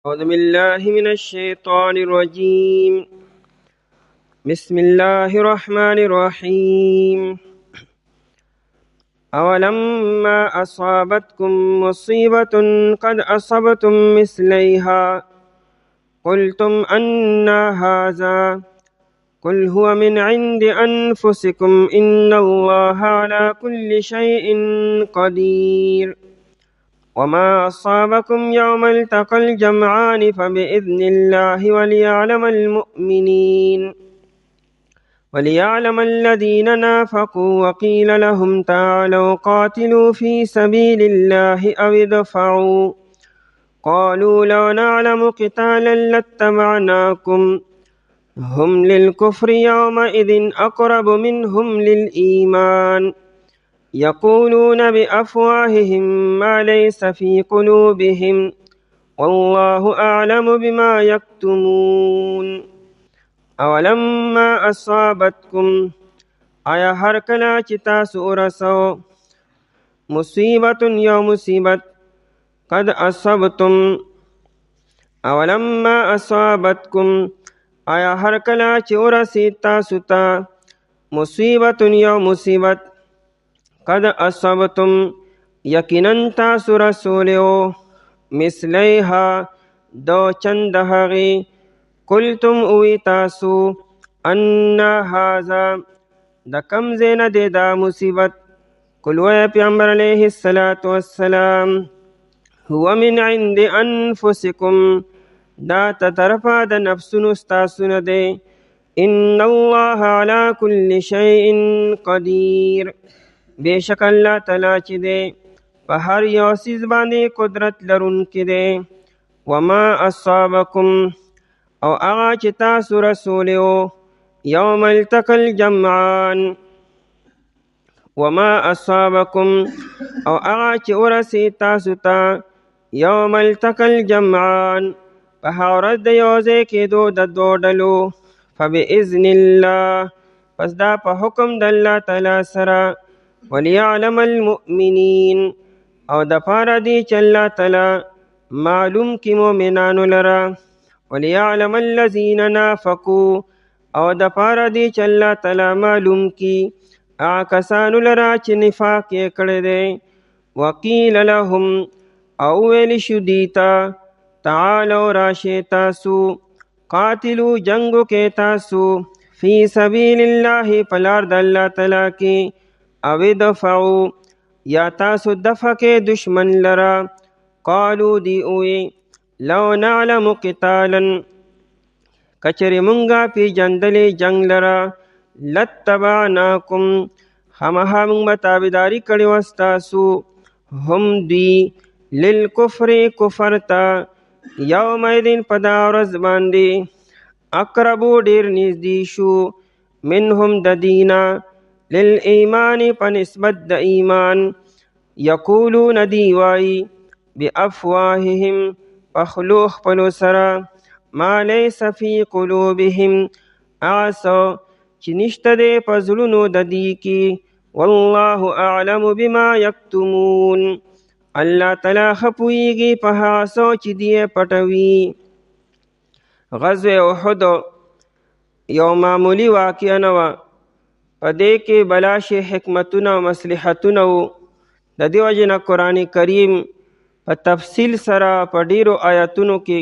أعوذ بالله من الشيطان الرجيم. بسم الله الرحمن الرحيم. أولما أصابتكم مصيبة قد أصبتم مثليها قلتم أنى هذا قل هو من عند أنفسكم إن الله على كل شيء قدير. وما أصابكم يوم التقى الجمعان فبإذن الله وليعلم الذين نافقوا وقيل لهم تعالوا قاتلوا في سبيل الله أو ادفعوا قالوا لو نعلم قتالا لاتبعناكم هم للكفر يومئذ أقرب منهم للإيمان يقولون بأفواههم ما ليس في قلوبهم والله أعلم بما يكتمون. أولما أصابتكم آیا هر کله چې تاسو ورسو مصیبت یو مصیبت قد اصبتم اولما اصابتکم آیا هر کله چې ورسید تاسو ته مصیبت یو مصیبت قد اصبتم یقینا تاسو رسولیو مثلیها دو چند هغې قلتم اوی تاسو ان هذا د کم ځای نه دی دا مصیبت قل وایه پیغمبر علیه السلام هو من عند انفسکم دا ته طرفه د نفسونو ستاسو نه دی ان الله علی کل شیء قدیر بېشک الله تعالی چې دی په هر یو څیز باندې قدرت لرونکی دی. وما اصابکم او هغه چې تاسو رسولیو یوم التقى الجمعان وما اصابکم او هغه چې ورسید تاسو ته یوم التقى الجمعان په هغه ورځ د یو ځای کېدو د دوو ډلو فبإذن الله پس دا په حکم د الله تعالی سره وليعلم المؤمنین او د پاره دی چې الله تعالی معلوم کی مؤمنانو لره وليعلم الذین نافقوا او د پاره دی چې الله تعالی معلوم کی هغه کسانو لره چې نفاق یې کړی دی. وقیل لهم او ویل شو دیتا تعالوا راشئ تاسو قاتلو جنگو کې تاسو فی سبیل الله په لار د الله تعالی کې او ادفعوا یا تاسو دفع کې دشمن لره قالو دی اوی لو نعلم قتالا کچری مونږه پیژندلې جنگ لره لاتبعناکم خامخا مونږ به تابعداري کړې وه ستاسو هم دوی للکفر کفر ته یومئذ په دا ورځ باندې اقربو ډېر نږدې شو منهم د دینا للایمان په نسبت د ایمان یقولون دی وایي بافواههم په خولو خپلو سره ما لیس فی قلوبهم هغه څه چې نشته دی په زړونو د دوی کې والله اعلم بما یکتمون الله تعالی ښه پوهیږي په هغه څه چې دوی پټوي. غزوه احد یو معمولی واقعه نه وه، په دې کې بلاشې حکمتونه او مصلحتونه وو. د دې وجې نه قرآن کریم په تفصیل سره په ډیرو آیاتونو کې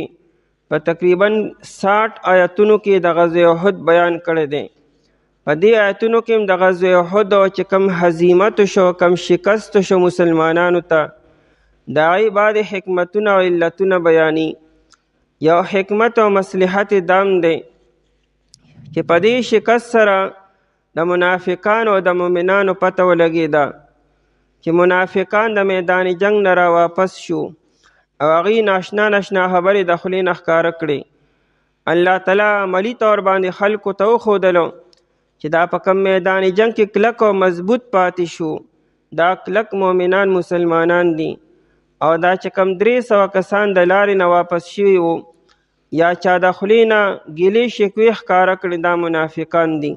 په تقریبا 60 آیاتونو کې د غزوه احد بیان کړی دی. په دې آیاتونو کې هم د غزوه احد چې کم هزیمت شو کم شکست شو مسلمانانو ته د هغې بعد حکمتونه او علتونه بیاني. یو حکمت او مصلحت دام دی چې په دې شکست سره د منافقانو او د مؤمنانو پته ولګېده چې منافقان د میدان جنگ نه را واپس شو او هغوی ناشنا خبرې د خولې نه ښکاره کړې. الله تعالی عملي طور باندې خلکو ته وښودلو چې دا په کم میدان جنگ کې کلک او مضبوط پاتې شو دا کلک مؤمنان مسلمانان دي، او دا چې کم 300 کسان د لارې نه واپس شوي وو یا چا د خولې نه ګیلې شکوې ښکاره کړې دا منافقان دي.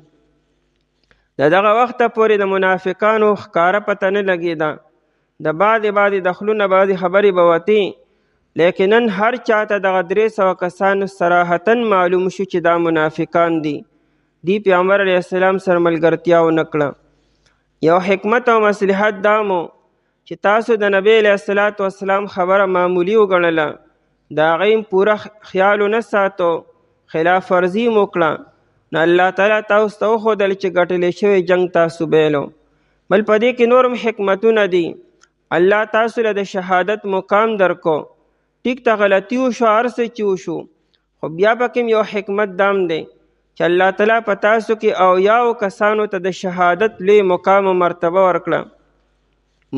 د دغه وخته پورې د منافقانو ښکاره پته نه لګېده. د بعضې د خولو نه بعضې خبرې به وتې لیکن نن هر چاته دغه 300 کسان صراحتا معلوم شو چې دا منافقان دي. دی پیغمبر علیه السلام سره ملګرتیا ونه کړه. یو حکمت او مصلحت دا مو چې تاسو د نبی علیه السلام خبره معمولی وګڼله، د هغې پوره خیال ونه ساتو، خلاف ورزي مو کړه، نو الله تعالی تاسو ته وښودل چې ګټلی شوی جنګ تاسو بیلو. بل په دې کې نورم حکمتونه دي. الله تاسو له د شهادت مقام درکو. ټیک ته غلطي وشو، هر څه چې وشو، خو بیا پکې یو حکمت دام دی چې الله تعالی په تاسو کې اویاو کسانو ته د شهادت لوی مقام او مرتبه ورکړه.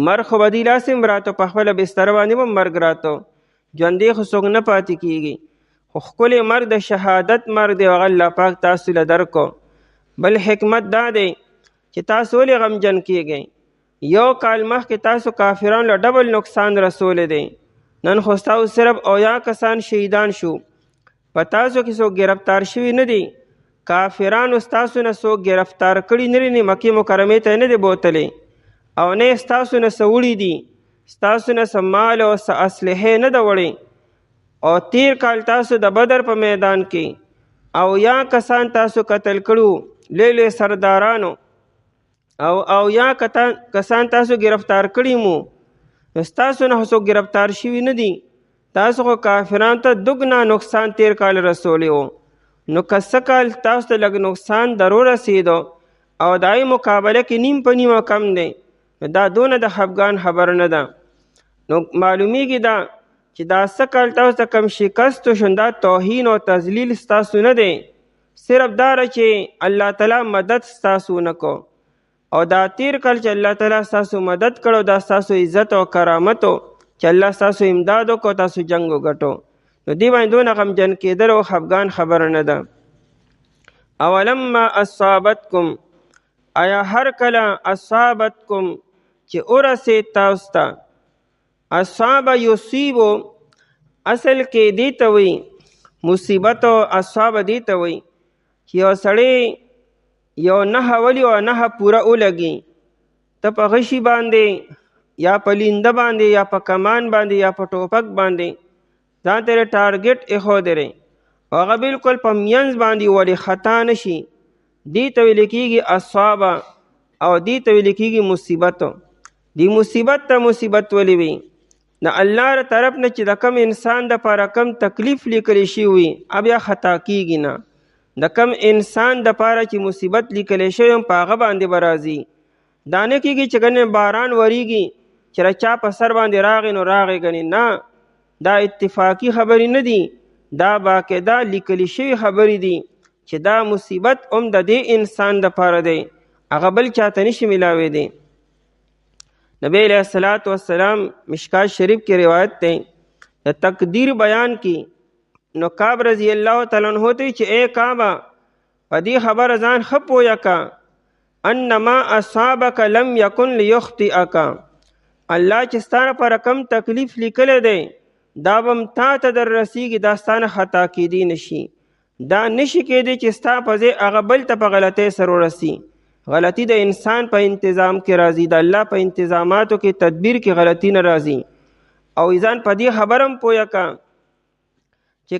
مرګ خو به دې لاسې راته په خپله بستره باندې به مرګ راته، ژوندی خو څوک نه پاتې کېږي، خو ښکلی مرګ د شهادت مرګ دی، هغه الله پاک تاسو له درکو. بل حکمت دا دی چې تاسو ولې غمجن کېږئ. یو کال مخکې تاسو کافرانو له ډبل نقصان رسولی دی، نن خو ستاسو صرف اویا کسان شهیدان شو. په تاسو کې څوک ګرفتار شوي نه دي. کافرانو ستاسو نه څوک ګرفتار کړي نه دي، مکې مکرمې ته نه دي بوتلی، او نه ستاسو نه څه وړي دي، ستاسو نه څه مال او څه اسلحې نه ده وړې. او تیر کال تاسو د بدر په میدان کې اویا کسان تاسو قتل کړو، لوی لوی سردارانو، او اویا کسان تاسو گرفتار کړي مو، نو ستاسو نه څوک گرفتار شوي نه دي. تاسو خو کافرانو ته دګنا نقصان تیر کال رسولی و، نو که څه کال تاسو ته لږ نقصان درو رسېدو او د هغې مقابله کې نیم په نیمه کم دی، نو دا دونه د خفګان خبر نه ده. نو معلومیږي دا چې دا څه کال تاسو ته کم شکست وشو، دا توهین او تذلیل ستاسو نه دی، صرف دا چې الله تعالی مدد ستاسو نه کو. او دا تیر کال چې الله تعالی ستاسو مدد کړو، دا ستاسو عزت او کرامت و چې الله ستاسو امداد وکړو، تاسو جنګ وګټو. نو دې باندې دونه غمجن کېدل او خفګان خبره نه ده. اولما اصابتکم، آیا هر کله اصابتکم چې ورسېد تاسو ته، اصاب یصیبو اصل کې دې ته وایي مصیبت، او اصاب دې ته وایي چې یو سړی یو نهه ولي او نهه پوره ولګي، ته په غشي باندې یا په لینده باندې یا په کمان باندې یا په ټوپک باندې ځان ته ټارګټ ایښودی، او هغه بالکل په منځ باندې ولې خطا نشي، دې ته ویل کېږي اصابه، او دې ته ویل کېږي مصیبت. دې مصیبت ته مصیبت ولې وي؟ د الله له طرف نه چې د کم انسان دپاره کم تکلیف لیکلی شوی وي، بیا خطا کېږي نه. د کم انسان دپاره چې مصیبت لیکلی شوی په هغه باندې به راځي. دا نه کېږي چې ګنې باران وریږي چې د چا په سر باندې راغی نو راغی، ګنې نه، دا اتفاقی خبرې نه دي، دا باقاعده لیکلی شوي خبرې دي چې دا مصیبت هم د دې انسان دپاره دی، هغه بل چاته نشي میلاویدی. نبی علیہ السلام مشکات شریف کی روایت تے د تقدیر بیان کی، نو کعب رضی اللہ تعالیٰ عنہ ته چې اے کعبہ په دې خبره ځان ښه پویه کا، انما اصابک لم یکن لیخطئک، الله چې ستا لپاره کم تکلیف لیکلی دی دا به هم تا ته در رسیږي، دا ستا نه خطا کیدی نشي، دا نشي کیدی چې ستا په ځای هغه بل ته په غلطۍ سره ورسي. غلطی د انسان په انتظام کې راځي، د الله په انتظاماتو کې تدبیر کې غلطی نه راځي. او ځان په دې خبره هم پویه کا چې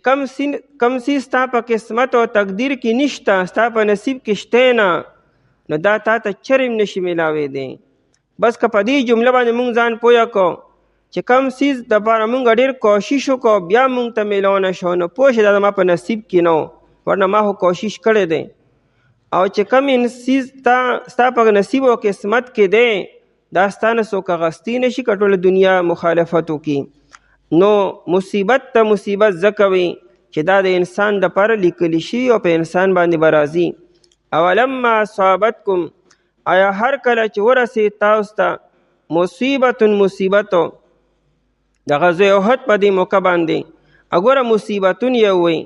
کم څیز ستا په قسمت او تقدیر کې نشته، ستا په نصیب کې شته نه، نو دا تا ته چرې هم نشي میلاویدی. بس که په دې جمله باندې مونږ ځان پویه کو چې کم څیز دپاره مونږ ډېر کوشش وکړو بیا مونږ ته میلاو نه شو، نو پوه شه دا زما په نصیب کې نه و، ورنه ما خو کوشش کړی دی. او چې کم څیز ستا په نصیب او قسمت کې دی دا ستا نه څوک اخیستی نشي که ټوله دنیا مخالفت وکړي. نو مصیبت ته مصیبت ځکه وي چې دا د انسان دپاره لیکلی شي او په انسان باندې به راځي. اولما اصابتکم، آیا هر کله چې ورسېد تاسو ته مصیبت مصیبتو، د غزوې احد په دې موقع باندې اګوره مصیبتون یې ووایي،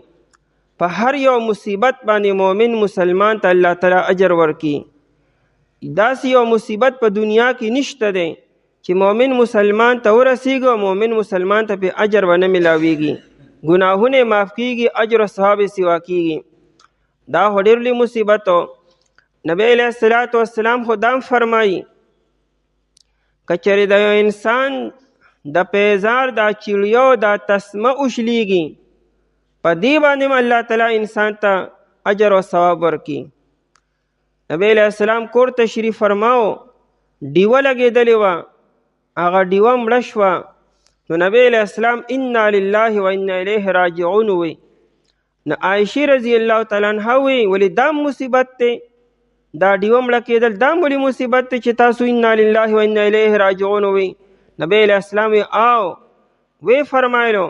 په هر یو مصیبت باندې مؤمن مسلمان ته الله تعالی اجر ورکي. داسې یو مصیبت په دنیا کې نشته دی چې مؤمن مسلمان ته ورسیږي او مؤمن مسلمان ته په اجر ونه ملاویږي، ګناهونه معاف کیږي، اجر او ثواب سوا کیږي. دا ډېر لوی مصیبت و. نبی علیه السلام خو دا فرمایي که چېرې د یو انسان د پیزار دا چړیو دا تسمه اوشلیږي، په دې باندې الله تعالی انسان ته اجر او ثواب ورکي. نبی علیہ السلام کور تشریف فرماو، ډیوه لګېدلې وه، هغه ډیوه مړه شوه. نو نبی علیہ السلام انا لله و انا الیه راجعون وی. نو عایشې رضی الله تعالی عنها وی ولې دا مصیبت دی، دا ډیوه مړه کېدل دا ولې مصیبت دی چې تاسو انا لله و انا الیه راجعون وی؟ نبی علیہ السلام وی فرمایلو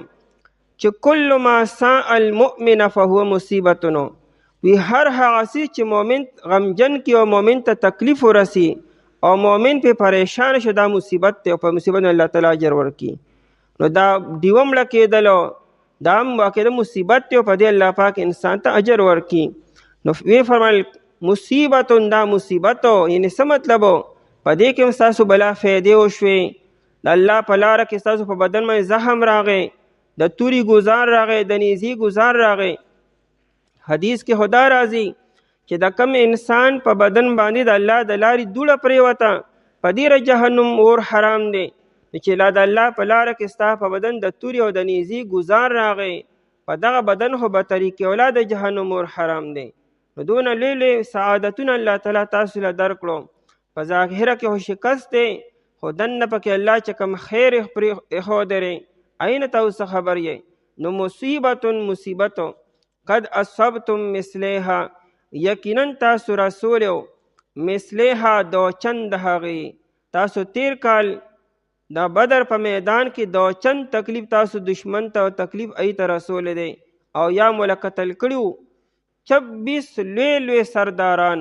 چې کل ما ساء المؤمن فهو مصیبتنو، وی هر هغه څه چې مؤمن غمجن کی او مؤمن ته تکلیف ورسی او مؤمن په پریشان شو دا مصیبت دی او په مصیبت الله تعالی اجر ورکي. نو دا ډیوه مړه کېدلو دا هم واقعا مصیبت دی او په دې الله پاک انسان ته اجر ورکي. نو وی فرمایل مصیبت دا مصیبتو، یعنی څه مطلب په دې کې ستاسو بلا فایدې وشوې، د الله په لاره کې ستاسو په بدن باندې زخم راغی، د توري ګزار راغی، د نیزي ګزار راغی. حدیث کې خدا راځي چې د کم انسان په بدن باندې د الله د لارې دوړه پرېوته په دې جهنم اور حرام دی، چې لا د الله په لاره کې ستا په بدن د توري او د نیزي ګزار راغی، په دغه بدن خو به طریقې ولا د جهنم اور حرام دی. نو دونه لوی سعادتونه الله تعالی تاسو له درکړو، په ظاهره کې خو شکست دی، خو دننه پکې الله چې کوم خیر ایښودی عین تاسو خبر یې. نو مصیبتو قد اصبتم مثلها، یقینا تاسو رسولو مثلها دو چند هغې، تاسو تیر کال دا بدر په میدان کې دو چند تکلیف تاسو دشمن ته تکلیف ایته رسول دی، او یا مولا قتل کړیو 26 لوی سرداران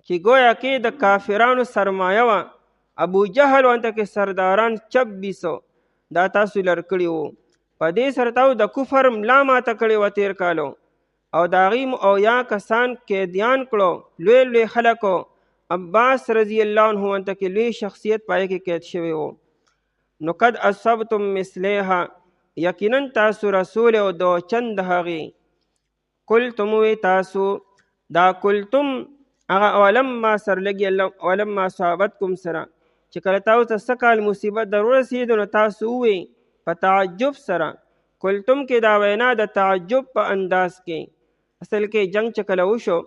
چې گویا کې د کافرانو سرمایه وه. ابو جهل وانته کې سرداران 26 دا تاسو لر کړي وو. په دې سره تاسو د کفر ملا ماته کړې وه تیر کالو، او د هغې او یا کسان قیدیان کړو، لوی خلکو. عباس رضی الله عنه وانته کې لوی شخصیت پای کې قید شوی وو. نو قد اصبتم مثلها، یقینا تاسو رسول او دو چند هغې. قلتم وی تاسو دا قلتم هغه اولما سرلګي اولما صحابتکم سره چې کله تاسو ته څه کال مصیبت در ورسېدو نو تاسو ووی په تعجب سره. قلتم کې دا وینا د تعجب په انداز کې، اصل کې جنگ چې کله وشو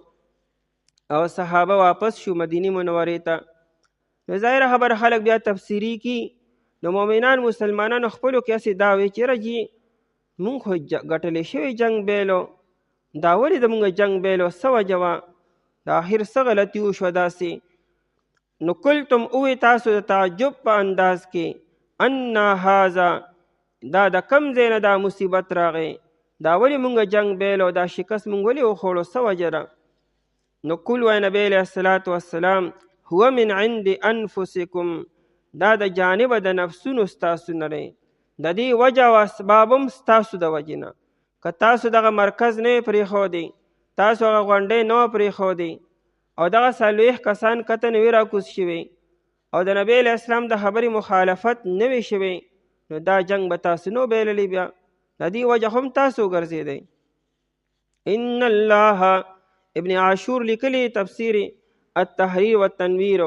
او صحابه واپس شو مدینه منورې ته، نو ظاهره خبر خلک بیا تفسیری کی. نو مؤمنان مسلمانانو خپلو کې هسې دا وی چې رجی مونږ خو ګټلی شوی جنگ بیلو، دا ولې د مونږ جنگ بیلو څه وجه وه، د آخر څه غلطي وشوه داسې. نو قلتم اوی تاسو د تعجب په انداز کې انا هذا، دا د کم ځای نه دا مصیبت راغی، دا ولې مونږ جنگ بیلو، دا شکست مونږ ولې وخوړو څه وجه ده. نو قل وای نبی علیه الصلاة والسلام هو من عند انفسکم، دا د جانبه د نفسونو ستاسو نه دی، د دې وجه او اسباب هم ستاسو د وجې نه. که تاسو دغه مرکز نه پرېښودی، تاسو هغه غونډۍ نه پرېښودی او دغه 40 کسان کته نه وي راکوز شوي او د نبی علیه السلام د خبرې مخالفت نه وي شوی، نو دا جنگ به تاسو نو بیللی، بیا د دې وجه هم تاسو ګرځېدی. ان الله، ابن عاشور لیکلی تفسیر التحریر والتنویر،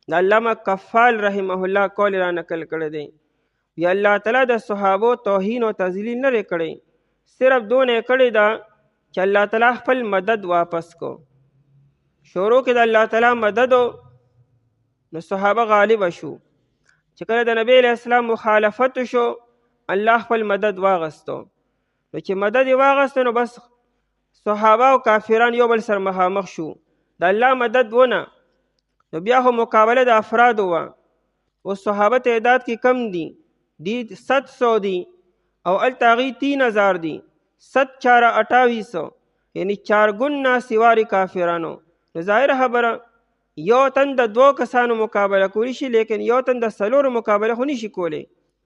د علامه کفال رحمه الله قول را نقل کړی دی. یا الله تعالی د صحابو توهین او تذلیل نه کړی، صرف دونه کړی دا چې الله تعالی خپل مدد واپس کو. شروع کې د الله تعالی مدد نو صحابه غالب شو، چې کله د نبی علیہ السلام مخالفت شو الله خپل مدد واغستو. نو چې مدد یې واغستو نو بس صحابه او کافران یو بل سره مخامخ شو، د الله مدد ونه. نو بیا خو مقابله د افراد وه، او صحابه تعداد کې کم دي 700 دي او الته هغې 3000 دي، 7×4 = 2800، یعنی 4 ګنا سواری کافرانو. نو ظاهره خبره یو تن د 2 کسانو مقابله کولی شي، لیکن یو تن د 4 مقابله خو نشي کولی.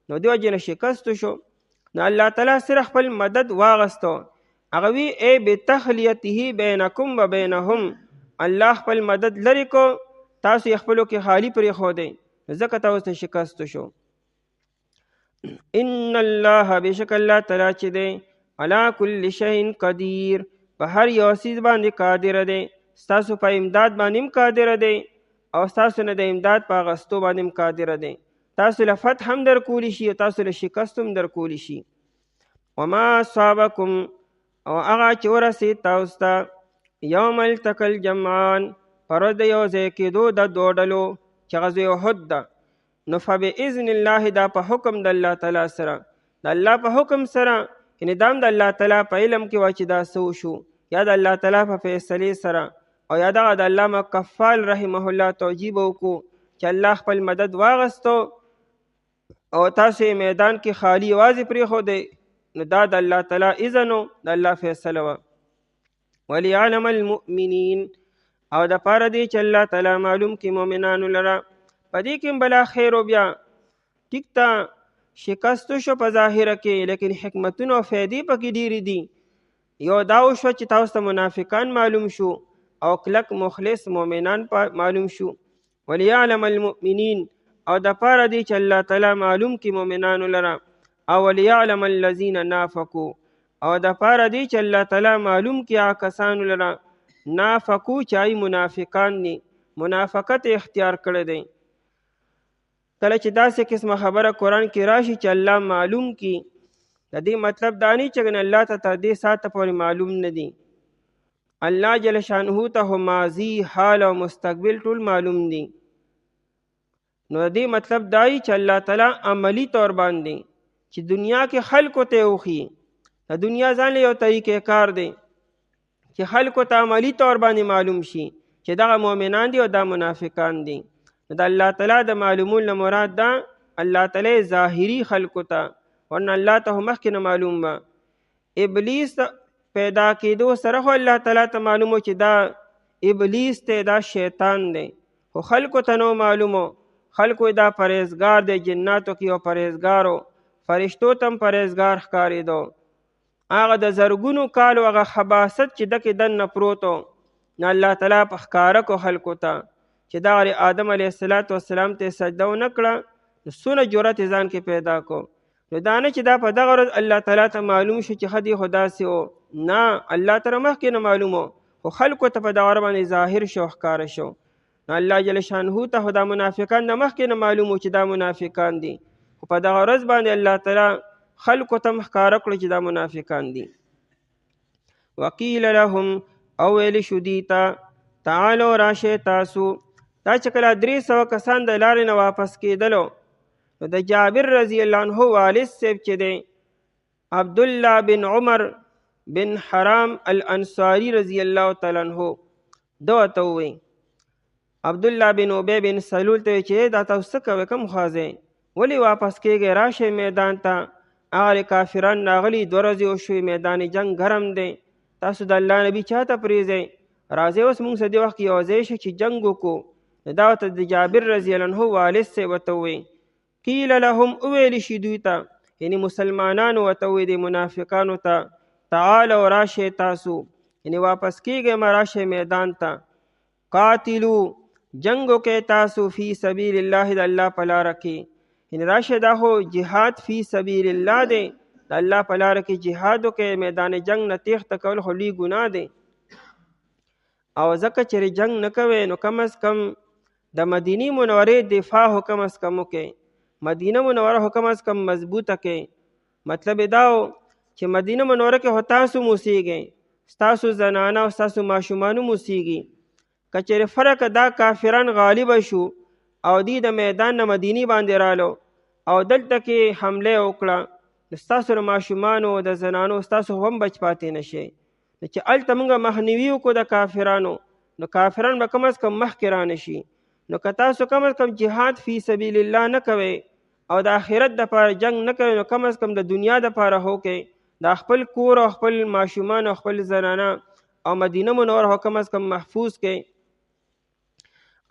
نو دې وجې نه شکست شو. نو الله تعالی سره خپل مدد واغستو، هغه وی ای بتخلیته بینکم و بینهم، الله خپل مدد لري کو، تاسو یې خپلو کې خالی پرېښودی، ځکه تاسو ته شکست شو. ان الله، بشک الله تعالی چې دی علی کل شیء قدیر، په هر یو څیز باندې قادر دی، ستاسو په امداد باندې هم قادر دی او ستاسو نه د امداد په اخیستو باندې هم قادر دی. تاسو له فتح هم در کولی شي او تاسو له شکست هم در کولی شي. وما اصابکم او هغه چې ورسېد تاسو ته یوم التقى الجمعان پر ورځ د یو ځای کېدو د دوه ډلو چې غزوه احد ده، نو فباذن الله دا په حکم د الله تعالی سره، د الله په حکم سره، یعنې دا هم د الله تعالی په علم کې وه چې دا څه وشو، یا د الله تعالی په فیصلې سره، او یا دغه د علامه کفال رحمه الله توجیه به وکړو چې الله خپل مدد واغستو او تاسو یې میدان کې خالی یوازې پرېښودی، نو دا د الله تعالی اذن و د الله فیصله وه. وليعلم المؤمنین او د پاره دی چې الله تعالی معلوم کې مؤمنانو لره. په دې کې بلا خیر و بیا ټیک ته شکست شو په ظاهره کې، لیکن حکمتونه او فایدې پکې ډېرې دي. یو دا وشوه چې تاسو ته منافقان معلوم شو او کلک مخلص مؤمنان معلوم شو. وليعلم المؤمنین او د پاره دی چې الله تعالی معلوم کې مؤمنانو لره، او وليعلم الذین نافقوا او د پاره دی چې الله تعالی معلوم کې هغه کسانو لره نافقو چې منافقان دي، منافقت اختیار کړی دی. کله چې داسې قسمه خبره قرآن کې راشي چې الله معلوم کی، د دې مطلب دا نه چې الله ته تر دې ساعته پورې معلوم نه دي. الله جل شانه ته ماضي حال او مستقبل ټول معلوم دي. نو د دې مطلب دا چې الله تعالی عملی طور باندې چې دنیا کې خلکو ته وخی، د دنیا ځان له یو طریقې کار دی چې خلکو ته عملی طور باندې معلوم شي چې دغه مؤمنان دي او دا منافقان دي. د الله تعالی د معلومون له مراد دا الله تعالی ظاهری خلکو ته، ورنه الله ته مخکې نه معلوم به. ابلیس پیدا کېدو سره خو الله تعالی ته معلومو چې دا ابلیس ته دا شیطان دی، خو خلکو ته نو معلومو. خلکو دا پرهیزګار دی، جناتو کې یو پرهیزګارو، فرشتو ته هم پرهیزګار ښکارېدو. هغه د زرګونو کالو هغه خباست چې دکې دننه پروتو، نو الله تعالی په ښکاره کو خلکو ته چې دا آدم علیه السلام ته سجده ونه کړه، نو څونه جرأت ځان کې پیدا کو. نو دا نه چې دا په دغه ورځ الله تعالی ته معلوم شو چې ښه دی خو داسې و، نه، الله تعالی مخکې نه معلوم و، خو خلکو ته په دغه ورځ باندې ظاهر شو، ښکاره شو. نو الله جل شانه ته خو دا منافقان د مخکې نه معلوم و چې دا منافقان دي، خو په دغه ورځ باندې الله تعالی خلکو ته ښکاره کړو چې دا منافقان دي. وقیل لهم او ویل شو دوی ته تعالوا راشئ تاسو. دا چې کله 300 کسان د لارې نه واپس کېدلو، نو د جابر رضی الله عنه والد صاحب چې دی عبدالله بن عمر بن حرام الانصاری رضی الله تعالی عنه دا ورته ووایي، عبدالله بن ابی بن سلول ته چې دا تاسو څه کوئ، کوم خوا ځئ، ولې واپس کېږئ، راشئ میدان ته. هغه کافران راغلي 2 ورځې وشوې، میدان جنگ ګرم دی، تاسو د الله نبي چا ته پرېږدئ، راځئ اوس موږ سره دې وخت کې یو ځای شو چې جنګ وکړو. دا ورته د جابر رضی الله عنه والد صاحب ورته ووایي، قیل لهم وویل شي دوی ته، یعنې مسلمانانو ورته ووایي د منافقانو ته، تعالوا راشئ تاسو، یعنې واپس کېږئ ما راشئ میدان ته. قاتلو جنگ وکئ تاسو فی سبیل الله د الله په لاره کې، یعنې راشئ دا خو جهاد فی سبیل الله دی، د الله په لاره کې جهاد وکئ، میدان جنگ نه تېښته کول خو لوی ګناه دی. او ځکه چې جنگ نه کوئ نو کم از کم د مدینې منورې دفاع خو کم از کم وکئ، مدینه منوره خو کم از کم مضبوطه کئ. مطلب دا و چې مدینه منوره کې خو تاسو موسیږئ، ستاسو زنانه او ستاسو ماشومانو موسیږي. که چېرې فرق دا کافران غالبه شو او دوی د میدان نه مدینې باندې رالو او دلته کې حمله وکړه، نو ستاسو د ماشومانو د زنانو ستاسو هم بچ پاتې نه شي. نو چې هلته موږ مخنیوي وکړو د کافرانو، نو کافران به کم از کم مخکې رانه شي. نو که تاسو کم از کم جهاد فی سبیل الله نه کوئ او د آخرت دپاره جنگ نه کوئ، نو کم از کم د دنیا دپاره هوکئ، د خپل کور او خپل ماشومان او خپل زنانه او مدینه منوره کم از کم محفوظ کئ.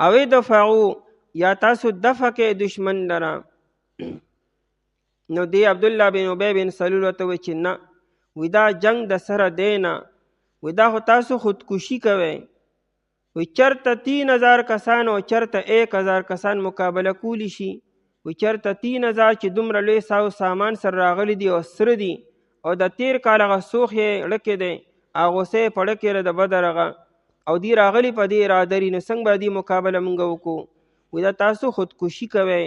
او دفعو یا تاسو دفع کئ دشمن لره. نو دی عبدالله بن ابی بن سلول ورته وایي چې نه، وی دا جنگ د سره دی نه، وی دا خو تاسو خودکشي کوئ. وی چرته 3000 کسان او چرته 1000 کسان مقابله کولی شي. وی چرته 3000 چې دومره لوی ساو سامان سره راغلی دي او سره دي، او د تیر کال هغه سوخ یې ړکې دی، هغه غوسه یې په ړکې د بدر هغه، او دی راغلی په دې ارادري، نو څنګه به دې مقابله موږ وکړو. وی دا تاسو خودکشي کوئ.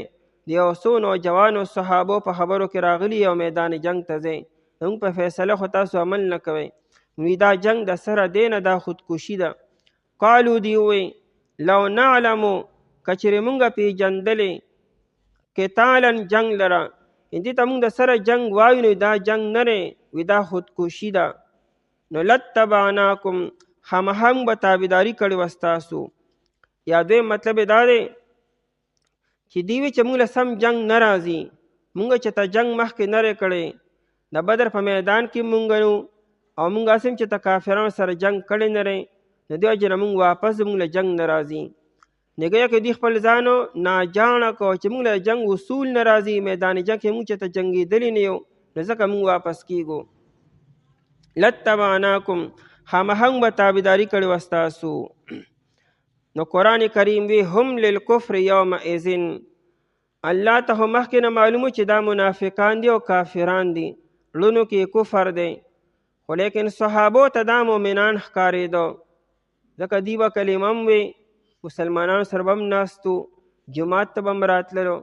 د یو څو نوجوانو صحابو په خبرو کې راغلي او میدان جنگ ته ځئ، زموږ په فیصله خو تاسو عمل نه کوئ. وی دا جنگ د سره دی نه، دا خودکشي ده. قالو دی وی لو نعلمو کچرې مونږه پیژندلې قتالا جنگ لره، دې ته مونږ د سره جنگ وایو نو دا جنگ نه دی، وی دا خودکشي ده. نو لتبعناکم خامخا مونږ به تابعداري کړې وه ستاسو. یا دویم مطلب دا دی چې دوی وی چې مونږ له سم جنگ نه راځي، مونږ چې ته جنگ مخکې نه دی کړی، د بدر په میدان کې مونږ نو او مونږ اسیم چې ته کافرانو سره جنگ کړی نه دی، نو دې وجې نه مونږ واپس مونږ له جنگ نه راځي. نګویا کې دوی خپل ځانو ناجانه کو چې مونږ له جنگ اصول نه راځي، میدان جنگ کې مونږ چې ته جنګېدلي نه یو، نو ځکه مونږ واپس کیږو. لتبعناکم خامخا به تابعداري کړې وه ستاسو. نو قرآن کریم وی هم للکفر یومئذ، الله ته خو مخکې نه معلومو چې دا منافقان دي او کافران دي، لونو کې کفر دی، خو لیکن صحابو ته دا مؤمنان ښکارېدو، ځکه دوی به کلمه هم وی، مسلمانانو سره به هم ناستو، جومات ته به هم راتللو،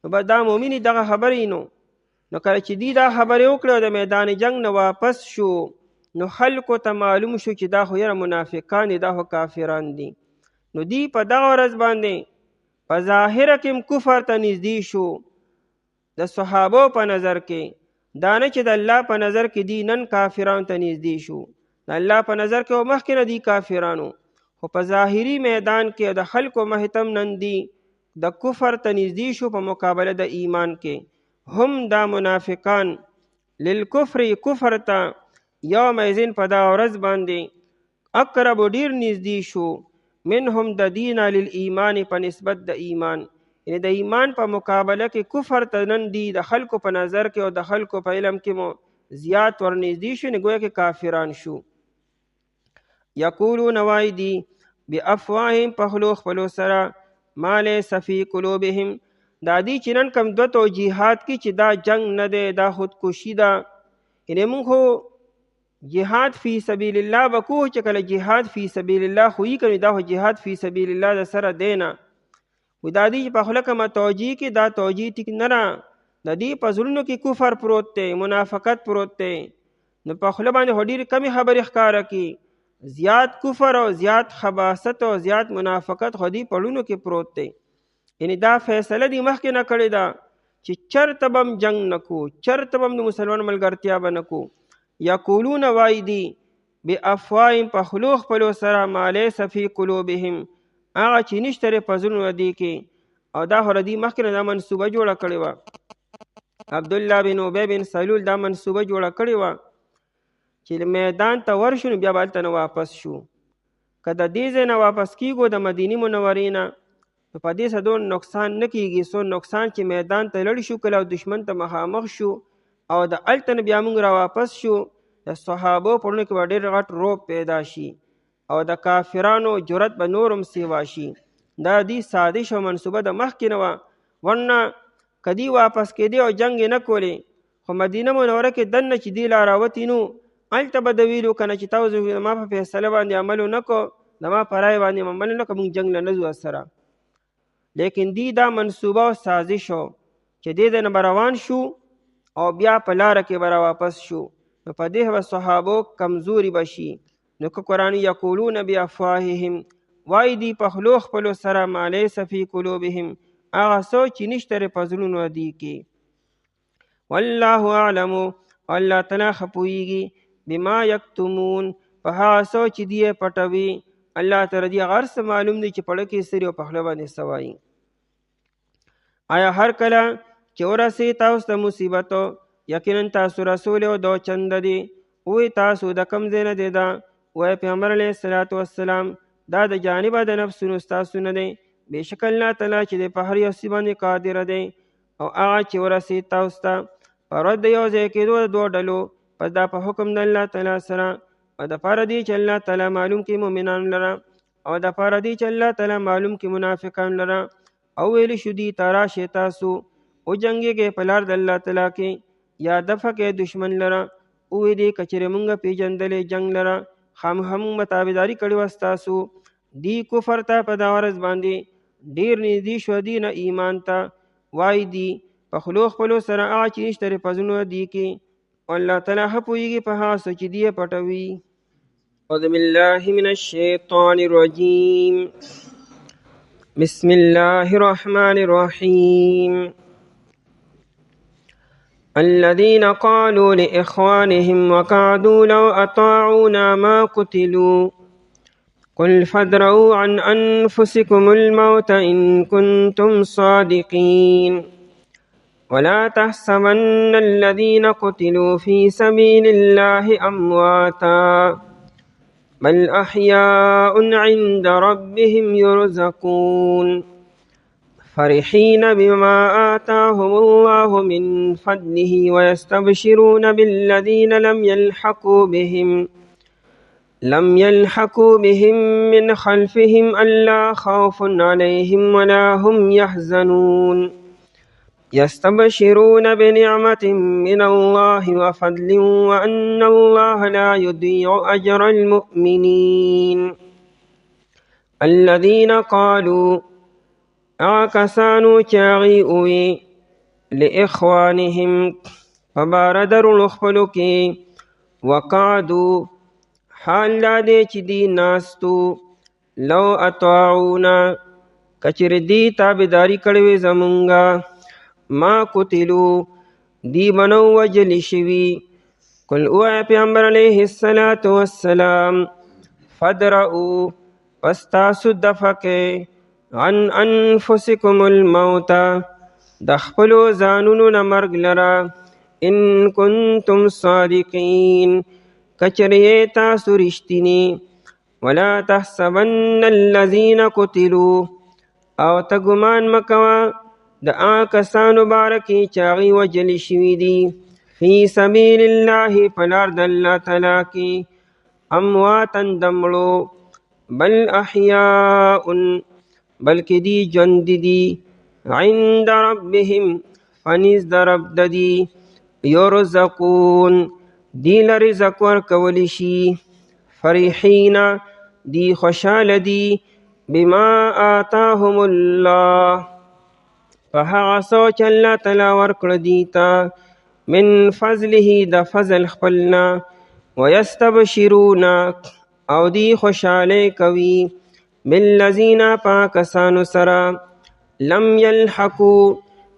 نو به دا مؤمنې دغه خبرې نو کله چې دوی دا خبرې وکړې او د میدان جنگ نه واپس شو، نو خلکو ته معلوم شو چې دا خو یاره منافقان دي، دا خو کافران دي. نو دی په دغه ورځ باندې په ظاهره کې کفر ته نږدې شو د صحابو په نظر کې، دا نه چې د الله په نظر کې دی نن کافرانو ته نږدې شو، د الله په نظر کې مخکې نه دی کافرانو، خو په ظاهري میدان کې د خلکو محتم نن دی د کفر ته نږدې شو په مقابله د ایمان کې. هم دا منافقان للکفر کفر ته یومئذ په دا ورځ باندې اقرب ډیر نږدې شو منهم د دینا للایمان په نسبت د ایمان، یعنی د ایمان په مقابله کې کفر ته نن دی د خلکو په نظر کې او د خلکو په علم کې مو زیات ورنږدې شو، نو گویا کې کافران شو. یقولون وای دی بافواههم په خولو خپلو سره ما لیس فی قلوبهم، دا دی چې نن کم دوه توجیهات کې چې دا جنگ نه دی، دا خودکشي ده، یعنی مونږ خو جهاد فی سبیل الله بکوه چې کله جهاد فی سبیل الله خو یې کوي، دا خو جهاد فی سبیل الله د سره دینا و دا دی چې په خوله کومه توجیه کې دا توجیه ټیک نه ده، د دې په زړونو کې کفر پروت دی، منافقت پروت دی، نو په خوله باندې خو ډېرې کمې خبرې ښکاره کړي، زیات کفر او زیات خباثت او زیات منافقت خو دې په زړونو کې پروت دی. یعنی دا فیصله دی مخکې نه کړې ده چې چرته به هم جنګ نه کو، چرته به هم د مسلمان ملګرتیا به نه کو. یقولون وای دی بافواههم په خولو خپلو سره ما لیس فی قلوبهم، هغه چې نشته په زړونو دې کې، او دا خو دې مخکې نه دا منصوبه جوړه کړې وه، عبدالله بن ابی بن سلول دا منصوبه جوړه کړې وه چې میدان ته ورشو نو بیا به هلته نه واپس شو، که د دې ځای نه واپس کیږو د مدینې منورې نه، نو په دې سره دون نقصان نه کیږي، څو نقصان چې میدان ته لړ شو کله او دشمن ته مخامخ شو او د هلته نه بیا موږ را واپس شو، د صحابو په زړونو کې به ډېر غټ روب پیدا شي او د کافرانو جرأت به نور هم سیوا شي. دا دی سازش او منصوبه د مخکې نه وه، ورنه که دی واپس کېدی او جنګ یې نه کولې، خو مدینه منوره کې دننه چې دی لا راوتي نو هلته به د ویلو که نه چې تاسو زما په فیصله باندې عمل ونه کو، زما په رایې باندې عمل نه کو، موږ جنګ له نه ځو سره. لیکن دی دا منصوبه او سازش و چې دې ځای نه به روان شو او بیا په لاره کې به واپس شو، نو په دې به صحابو کمزوري بشي. نو که قرآن یقولون بافواههم وای دی په خولو خپلو سره ما لیس فی قلوبهم، هغه څه چې نشته په زړونو دې کې. والله اعلم، الله تعالی ښه پوهېږي بما یکتمون په هغه څه چې دی پټوي، الله تعالی دې هغه هر څه معلوم دی چې پړه کې سري او په خوله باندې څه وایي. آیا هر کله چې ورسې تاسو ته مصیبت یقینا تاسو رسول او دو چند دی، وی تاسو د کم ځای نه دی دا، وی پیغمبر علیه الصلاۃ والسلام دا د جانبه د نفسونو ستاسو نه دی، بېشک الله تعالی چې د په هر یو څه باندې قادر دی. او هغه چې ورسې تاسو ته په ورځ د یو ځای کېدو د دوو ډلو، پس دا په حکم د الله تعالی سره، او دپاره دی چې الله تعالی معلوم کړي مؤمنان لره، او دپاره دی چې الله تعالی معلوم کړي منافقان لره. او ویلی شو دی ته راشئ تاسو وجنګېږئ په لار د الله تعالی کې، یا دفع کې دشمن لره. اوی دی کچرې مونږ پیژندلې جنگ لره، خامخا مونږ به تابعداري کړې وه ستاسو. دی کفر ته په دا ورځ باندې ډېر نږدې شو دی نه ایمان ته، وای دی په خلو خپلو سره هغه چې نشته په زړونو دي کې الله تعالی ښه پوهېږي په هغه څه چې دی پټوي. أعوذ بالله من الشيطان الرجيم. بسم الله الرحمن الرحيم. الذين قالوا لإخوانهم وقعدوا لو أطاعونا ما قتلوا قل فادرؤوا عن أنفسكم الموت إن كنتم صادقين ولا تحسبن الذين قتلوا في سبيل الله أمواتا بل أحياء عند ربهم يرزقون فرحين بما آتاهم الله من فضله ويستبشرون بالذين لم يلحقوا بهم من خلفهم ألا خوف عليهم ولا هم يحزنون يستبشرون بنعمة من الله وفضل وأن الله لا يضيع أجر المؤمنين. الذين قالوا آکسانو چاغي اوي لإخوانهم فباردر لخپلو کې وقعدو حال دادې چې دی ناستو لو اطاعونا کچر دی تابداری کړوي زمونږه ما قتلو دی بنو وجل شوي. قل اوه پیغمبر علیه الصلاة والسلام فدرؤو پستاسو دفقه عن انفسکم الموت د خپلو ځانونو نه مرګ لره ان کنتم صادقین کچریې تاسو رښتینی ولا تحسبن الذین قتلوا او ته ګمان مکوه د هغه کسانو باره کې چې هغوی وژل شوي دي فی سبیل الله په لار د الله تعالی کې امواتا د مړو بل احیاء بلکې دی ژوند دي عند ربهم فنیز د رب د دي یرزقون دی له رزق ورکولی شي فرحین دی خوشحاله دي بما آتاهم الله په هغه څه چې الله تعالی ورکړه دي ته من فضله د فضل خپلنا ویستبشرون او دی خوشحاله کوي بالذین پاکسانو سره لم یلحقو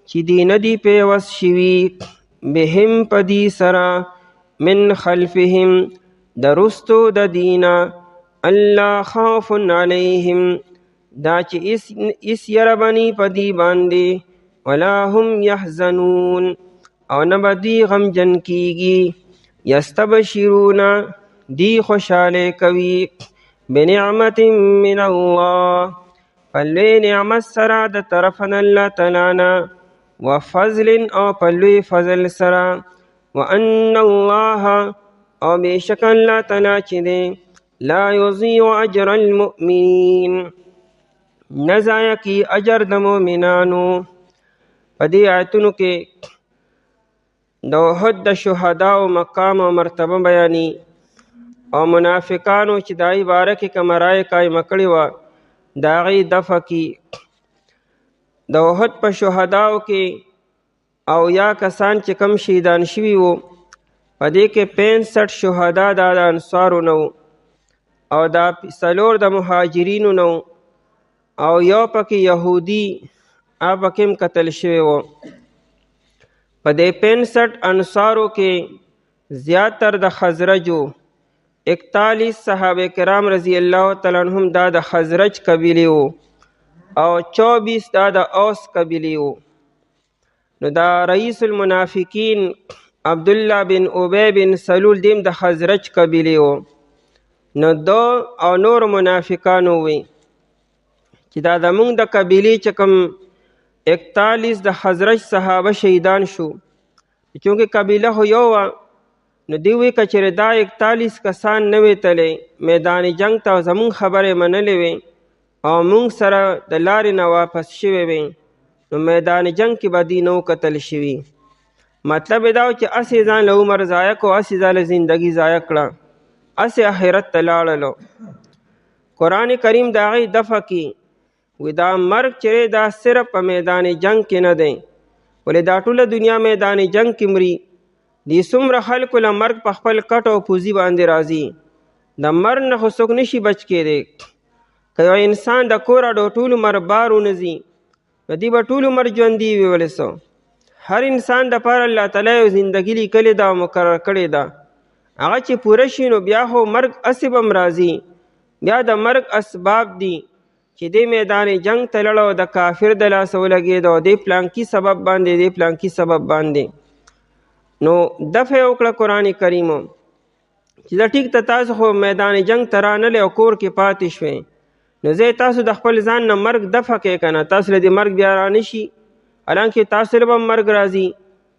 چې دی ندی پیوس شوي بهم پدی سره من خلفهم درستو د دینا الله خوف علیهم دا چې اس یربنی پدی باندې ولا هم یحزنون او نه به دی غمجن کیږي یستبشرون دی خوشحاله کوي بنعمت من الله پلوی نعمت سره د طرفن الله تعالی وفضل او پلوی فضل سره وان الله او بیشک الله تعالی چې دی لا یضیع اجر المؤمنین نزایا کی اجر د مؤمنانو. په دې آیتونو کې د احد د شهداو مقام او مرتبه بیاني او منافقانو چې دای باره کې کوم رایه قایمه کړې وه د هغې دفع کی. د احد په شهداو کې او یا کسان چې کم شهیدان شوي وو په دې کې 65 شهدا د انصارو نه وو او دا 4 د مهاجرینو نه وو او یو پکې یهودي هغه پکې هم قتل شوی وو. په دې 65 انصارو کې زیاتر د خزرجو 41 صحابه کرام رضی الله تعالی عنهم دا د خزرج قبیله وو او 24 دا د اوس قبیله وو. نو دا رئیس المنافقین عبدالله بن ابی بن سلول دیم د خزرج قبیله وو. نو دو او نور منافقانو وی چې دا زمونږ د قبیلې چې کوم 41 د خزرج صحابه شهیدان شو چونکه قبیله خو یو وه نو دی وی که چېرې دا 41 کسان نه وی تلی میدان جنگ ته زمونږ خبرې منلې وې او مونږ سره د لارې نه واپس شوی وې نو میدان جنگ کې به دی نه قتل شوي. مطلب دا و چې اسې ځان له عمر ضایع کو اسې ځان له زندګي ضایع کړه اسې آخرت ته لاړلو. قرآن کریم د هغې دفع کې وی دا مرګ چې دا صرف په میدان جنگ کې نه دی، ولې دا ټوله دنیا میدان جنگ کې مري. دې څومره خلکو له مرګ په خپل کټ او پوزي باندې راځي. د مرګ نه خو څوک نشي بچ کېدی. که یو انسان د کوره د ټول عمر بار ونځي نو دی به ټول عمر ژوندي وي. ولې څه هر انسان دپاره الله تعالی یو زندګي لیکلې ده او مقرر کړې ده. هغه چې پوره شي نو بیا خو مرګ اسې به هم راځي. بیا د مرګ اسباب دي چې دې میدان جنگ ته لړ او د کافر د لاسه ولګېد او دې پلانکي سبب باندې دې پلانکي سبب باندې نو دفع وکړه قرآن کریمو چې دا ټیک ته تاسو خو میدان جنگ ته رانلئ او کور کې پاتې شوئ، نو زه تاسو د خپل ځان نه مرګ دفع کړئ که نه. تاسو له دې مرګ بیا رانشي، حالانکې تاسو له به مرګ راځي.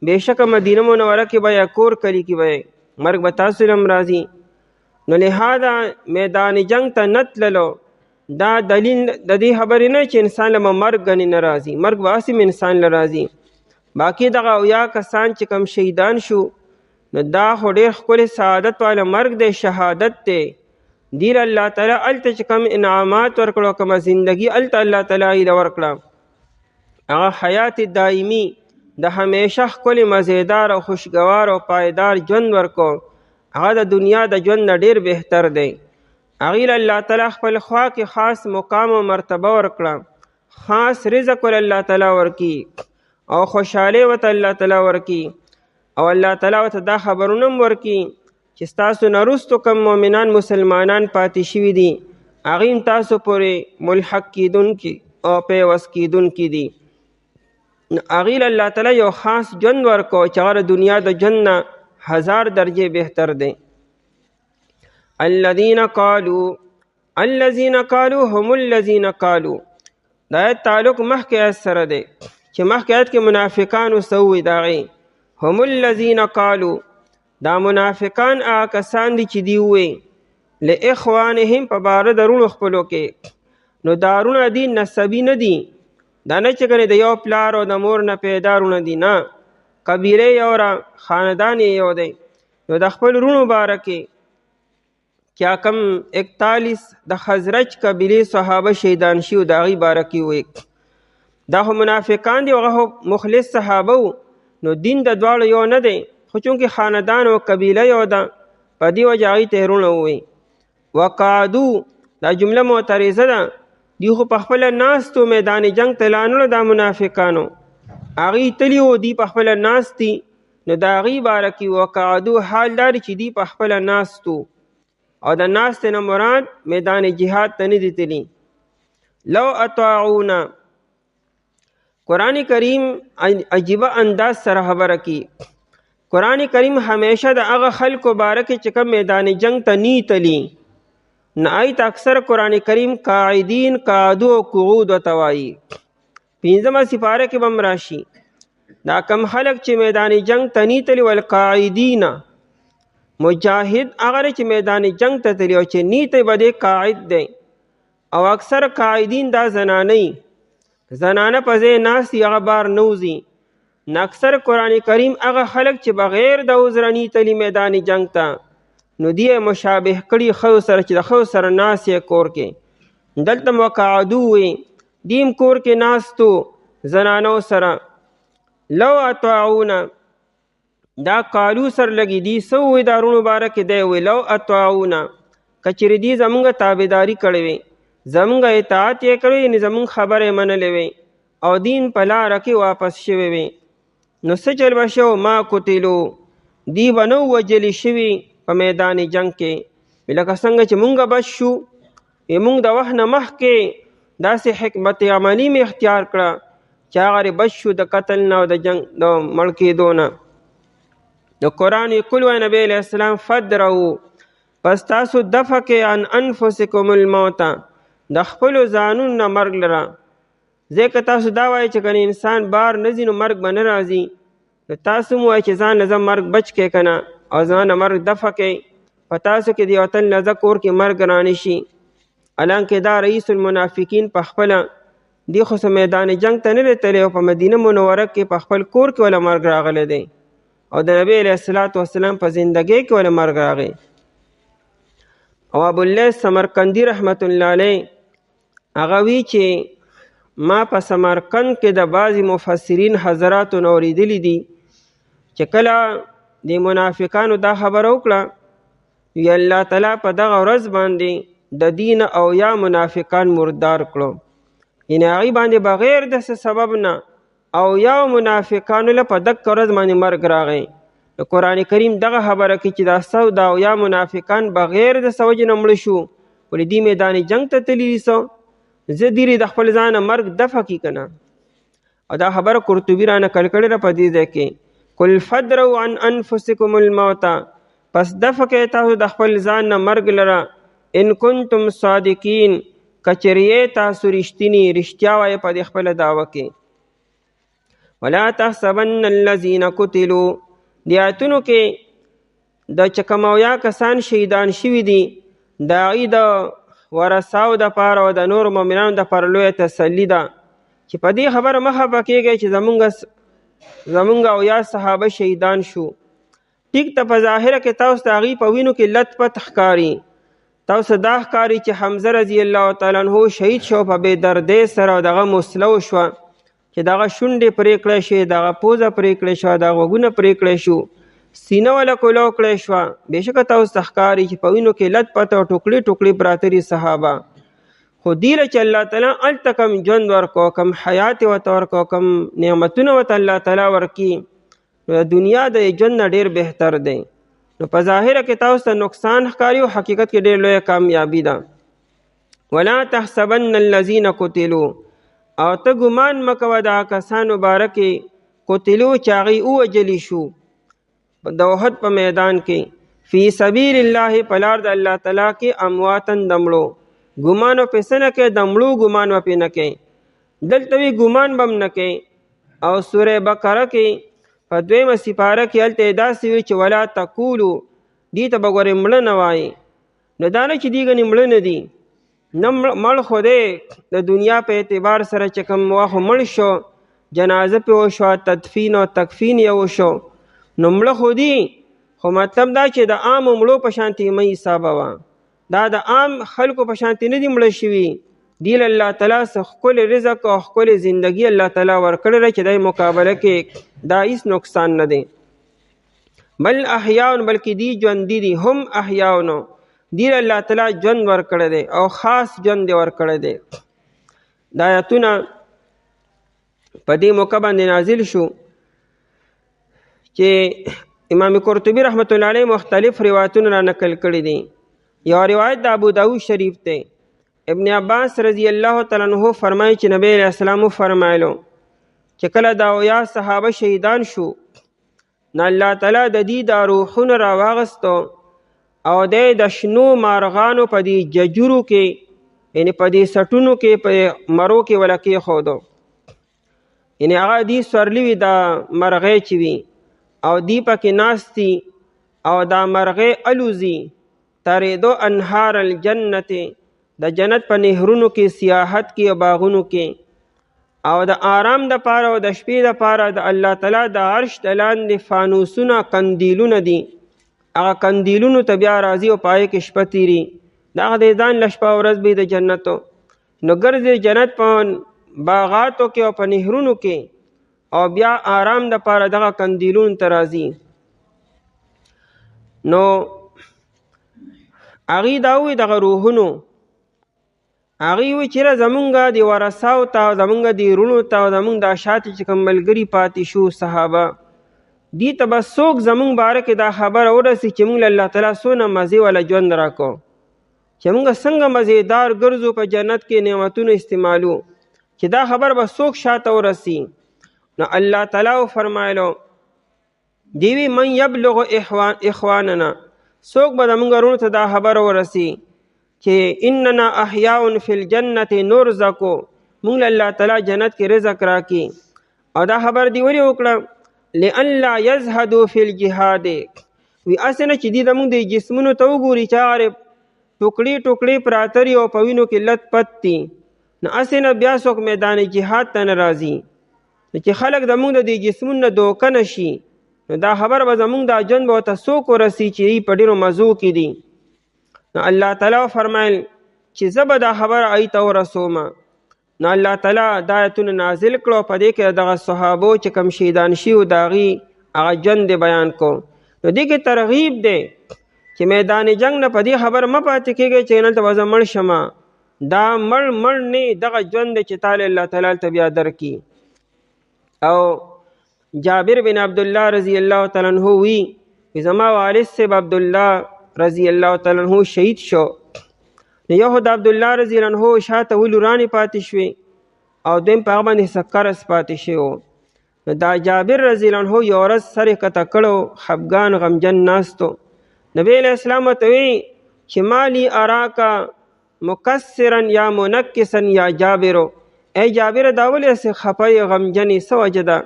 بېشکه مدینه منوره کې به یا کور کلي کې به مرګ به تاسو له هم راځي. نو لهذا میدان جنگ ته نه تللو دا دلیل د دې خبرې نه چې انسان له مرګ ګنې نه راځي. مرګ به هسې انسان له راځي. باقي دغه اویا کسان چې کوم شهیدان شو نو دا خو ډېر ښکلی سعادت والا مرګ دی، شهادت دی. دې له الله تعالی هلته چې کوم انعامات ورکړو، کومه زندګي هلته الله تعالی یې ورکړه، هغه حیات دایمي د همیشه ښکلی مزیدار او خوشګوار او پایدار ژوند ورکو. هغه د دنیا د ژوند نه ډېر بهتر دی. هغې له الله تعالی خپل خوا کې خاص مقام او مرتبه ورکړه، خاص رزق ول الله تعالی ورکي او خوشحالي ورته الله تعالی ورکي. او الله تعالی ورته دا خبرونه هم ورکي چې ستاسو نه وروستو کوم مؤمنان مسلمانان پاتې شوي دي هغې هم تاسو پورې ملحق کیدونکي او پیوست کیدونکي دي. هغې له الله تعالی یو خاص ژوند ورکو چې هغه د دنیا د ژوند نه 1000 درجې بهتر دی. الذين قالوا هم الذين قالوا دا آیت تعلق مخکې آیت سره دی چې مخکې آیت کې منافقانو څه ووایي د هغې. هم الذين قالوا دا منافقان هغه کسان دي چې دی ووایي لاخوانهم په باره د رونو خپلو کې. نو دا رونه دي نسبي نه دي، دا نه چې ګنې د یو پلار او د مور نه پیدا رونه دي، نه، قبیله یو را، خاندان یو دی. نو د خپل رونو باره کې کیا کم 41 د خزرج قبیلې صحابه شهیدان شوي د هغې باره کې ووایي. دا خو منافقان دي، هغه مخلص صحابه و. نو دین د دواړو یو نه دی، خو چونکې خاندان او قبیله یو ده په دې وجه هغې ته یې رونه ووایي. وقعدو دا جمله معترضه ده، دوی خو په خپله ناستو میدان جنگ ته لانلو دا منافقانو، هغې تلي وو دوی په خپله ناستي. نو د هغې باره کې وقعدو حال دا دی چې دوی په خپله ناستو او د ناستې نه مراد میدان جهاد ته نه دي تلي. لو اطاعونا قرآن کریم عجیبه انداز سره خبره کی. قرآن کریم همیشه د هغه خلکو باره کې چې کوم میدان جنگ ته نی تلي نه آیت اکثر قرآن کریم قاعدین، قعدو او قعود ورته وایي. 15مه سپاره کې به هم راشي دا کم خلک چې میدان جنگ ته نی تلي والقاعدین. مجاهد هغه چې میدان جنگ ته تلي او چې نی ته به دی قاعد دی. او اکثر قاعدین دا زنانه زنانه په ځای ناستي هغه بار نه وځي. نه اکثر قرآن کریم هغه خلک چې بغیر د عذره نی تلي میدان جنگ ته نو دی مشابه کړي ښځو سره چې د ښځو سره ناست یې کور کې. دلته وقعدو وي دیم کور کې ناستو زنانو سره. لو اطاعونا دا قالو سر لګي دي څه ووایي دا رونو باره کې دی وایي لو اطاعونا کچېرې دي زمونږ تابعداري کړې وي، زمونږ اطاعت یې کړی یعنې زمونږ خبره یې منلې وي او دین په لاره کې واپس شوی وي نو څه چل به شو ما قتلو دی به نه وجلې شوي په میدان جنگ کې. لکه څنګه چې مونږ بچ شو مونږ د وخت نه مخکې داسې حکمت عملي مې اختیار کړه چې هغه بچ شو د قتل نه او د جنگ د مړ کېدو نه. د قرآن کل وای نبی علیہ السلام فدرو پس تاسو دفع کې عن انفسکم الموت د خپلو ځانونو نه مرګ لره. ځکه تاسو دا وایئ چې کنه انسان بار نه ځي نو مرګ به نه راځي، نو تاسو هم وایئ چې ځان نه زه مرګ بچ کې که نه او ځان نه مرګ دفع کې. په تاسو کې د یو تن نه زه کور کې مرګ رانه شي. حالانکې دا رئیس المنافقین په خپله دی خو څه میدان جنگ ته نه دی تللی او په مدینه منوره کې په خپل کور کې وله مرګ راغلی دی او د نبی علیه السلام په زندګۍ کې وله مرګ راغی. او ابواللیث سمرقندي رحمت الله علیه هغه وی چې ما په سمرقند کې د بعضې مفسرین حضراتو نه اورېدلي دي چې کله د منافقانو دا خبره وکړه وی الله تعالی په دغه ورځ باندې د دین او یا منافقان مردار کړو، یعنې هغې باندې بغیر د څه سبب نه او یا منافقانو له په دغه ورځ باندې مرګ راغی. د قرآن کریم دغه خبره کوي چې دا سو دا او یا منافقان بغیر د څه وجې نه مړه شو، ولې دې میدان جنګ ته تللي سو زه دیرې د خپل ځانه مرګ دفع کي که نه. او دا خبره قرطبي را نقل کړې ده په دې ځای کې قل فدروا عن انفسکم الموت، پس دفع کوئ تاسو د خپل ځان نه مرګ لره ان کنتم صادقین، کچریې تاسو رښتیني رښتیا وایې په دې خپله دعوه کې. ولا تحسبن الذین قتلوا، د آیتونو کې د چې کوم اویا کسان شهیدان شوي دي د هغې د ورثاو دپاره او د نورو مؤمنانو دپاره لویه تسلي ده چې په دې خبره مه خفه کېږئ چې زمونږ اویا صحابه شهیدان شو. ټیک ته په ظاهره کې تاسو د هغې په وینو کې لت پت ښکاري، تاسو دا ښکاري چې حمزه رضی الله تعالی عنه شهید شو په بې دردۍ سره او دغه مسله وشوه چې دغه شونډې پرې کړی شوې، دغه پوزه پرې کړی شوه، دغه غوږونه پرې کړی شو، سینه وله کولو کړی شوه. بېشکه تاسو ته ښکاري چې په وینو کې لت پت او ټوکړې ټوکړې پراته دي صحابه، خو دې له چې الله تعالی هلته کم ژوند ورکو، کم حیات ورته ورکو، کم نعمتونه ورته الله تعالی ورکي، نو د دنیا د ژوند نه ډېر بهتر دی. نو په ظاهره کې تاسو ته نقصان ښکاري او حقیقت کې ډېر لویه کامیابي ده. ولا تحسبن الذین قتلوا، او ته ګمان مه کوه د کسانو باره کې قتلو چې هغوی ووژلي شو د احد په میدان کې فی سبیل الله، په لار د الله تعالی کې امواتن د مړو. ګمان به پې څه نه کوې، د مړو ګمان به پې نه کوې، دلته وی ګمان به هم نه کوې. او سوره بقره کې په 2مه سپاره کې هلته یې داسې وي چې ولا تقولو، دې ته به ګورې مړه نه وایې. نو دا نه چې دې ګنې مړه نه دي، نه مړ خو دی د دنیا په اعتبار سره چې کوم وخت مړ شو جنازه پې وشوه، تدفین او تکفین یې وشو، نو مړه خو دي، خو مطلب دا چې د عامو مړو په شانتې مه حسابه وه، دا د عام خلکو په شانتې نه دي مړه شوي. دی له الله تعالی څخه ښکلی رزق او ښکلې زندګي الله تعالی ورکړې ده چې دی مقابله کې دا هیڅ نقصان نه دی. بل احیاون، بلکې دی ژوندي دي، هم احیاونو، دی له الله تعالی ژوند ورکړی دی او خاص ژوند دی ورکړی دی. دا آیتونه په دې موقع باندې نازل شو چې امام قرطبي رحمت الله علیه مختلف روایتونه را نقل کړي دي. یو روایت د ابو داود شریف دی، ابن عباس رضی الله تعالی عنہ فرمایي چې نبی علیہ السلام فرمایلو چې کله دا اویا صحابه شهیدان شو نو الله تعالی د دې دا روحونه راواغستو او د شنو مارغانو په دې ججرو کې، یعنی په دې سټونو کې په مرو کې ولا کېښودو، یعنی هغه دې سورلي وي دا مرغۍ چې وي او دې پکې ناستي او دا مرغۍ الوزي تریدو انهار الجنت، د جنت په نهرونو کې سیاحت کې او باغونو کې، او د آرام د پاره او د شپې د پاره د الله تعالی د عرش د لاندې فانوسونه قندیلونه دي، هغه قندیلونو ته بیا راځي او پای کې شپه تیري، دغه د ځان له شپه ورځ به د جنتو. نو ګرځي جنت په باغاتو کې او په نهرونو کې او بیا آرام د پاره دغه قندیلونو ته راځي. نو هغې دا وایي دغه روحونو، هغې وایي چېرې زمونږ د ورثاو ته او زمونږ د وروڼو ته او زمونږ دا شاته چې کوم ملګري پاتې شو صحابه، دې ته به څوک زمونږ باره کې دا خبره ورسي چې مونږ له الله تعالی څونه مزې والا ژوند راکړو، چې مونږ څنګه مزېدار ګرځو په جنت کې نعمتونه استعمالو، چې دا خبر به څوک شاته ورسي. نو الله تعالی فرمایلو دیوی من یبلغ اخواننا، څوک به زمونږ وروڼو ته دا خبره ورسي چې اننا احیاء فی الجنت نرزقو، مونږ له الله تعالی جنت کې رزق راکړي. او دا خبر دی ولې وکړه لئن لا یزهدوا فی الجهاد، وی اسې نه چې دي زمونږ د جسمونو ته وګوري چې هغه ټوکړې ټوکړې پراته دي او په وینو کې لت پت دي، نو اسې نه بیا څوک میدان جهاد ته نه راځي، نو چې خلک زمونږ د دې جسمونو نه دوکه نه شي، نو دا خبر به زمونږ دا ژوند به ورته څوک ورسي چې په ډېرو مزو کې دي. نو الله تعالی فرمایل چې زه به دا خبره هغوی ته ورسوم، نو الله تعالی دا آیتونه نازل کړو په دې کې دغه صحابو چې کوم شهیدان شوي د هغې هغه ژوند بیان کو. نو دې کې ترغیب دی چې میدان جنگ نه په دې خبر مه پاتې کېږئ چې هلته به زه مړ شمه. دا مړ نه دغه ژوند دی چې تاله الله تعالی هلته بیا درکړي. او جابر بن عبدالله رضی الله تعالی عنه وی زما والد صاحب عبدالله رضی الله تعالی عنه شهید شو. نو یو خو د عبدالله رضی الله عنه شاته ولورانې پاتې شوې او دویم په هغه باندې سکرس پاتې شوی و. نو دا جابر رضی الله عنه یو ورځ سر یې کته کړو، خفګان غمجن ناستو. نبی علیه السلام ورته وی چې مالی اراکا مکسرا یا منکسا یا جابرو، ای جابر دا ولې هسې خفه یې غمجن یې څه وجه ده؟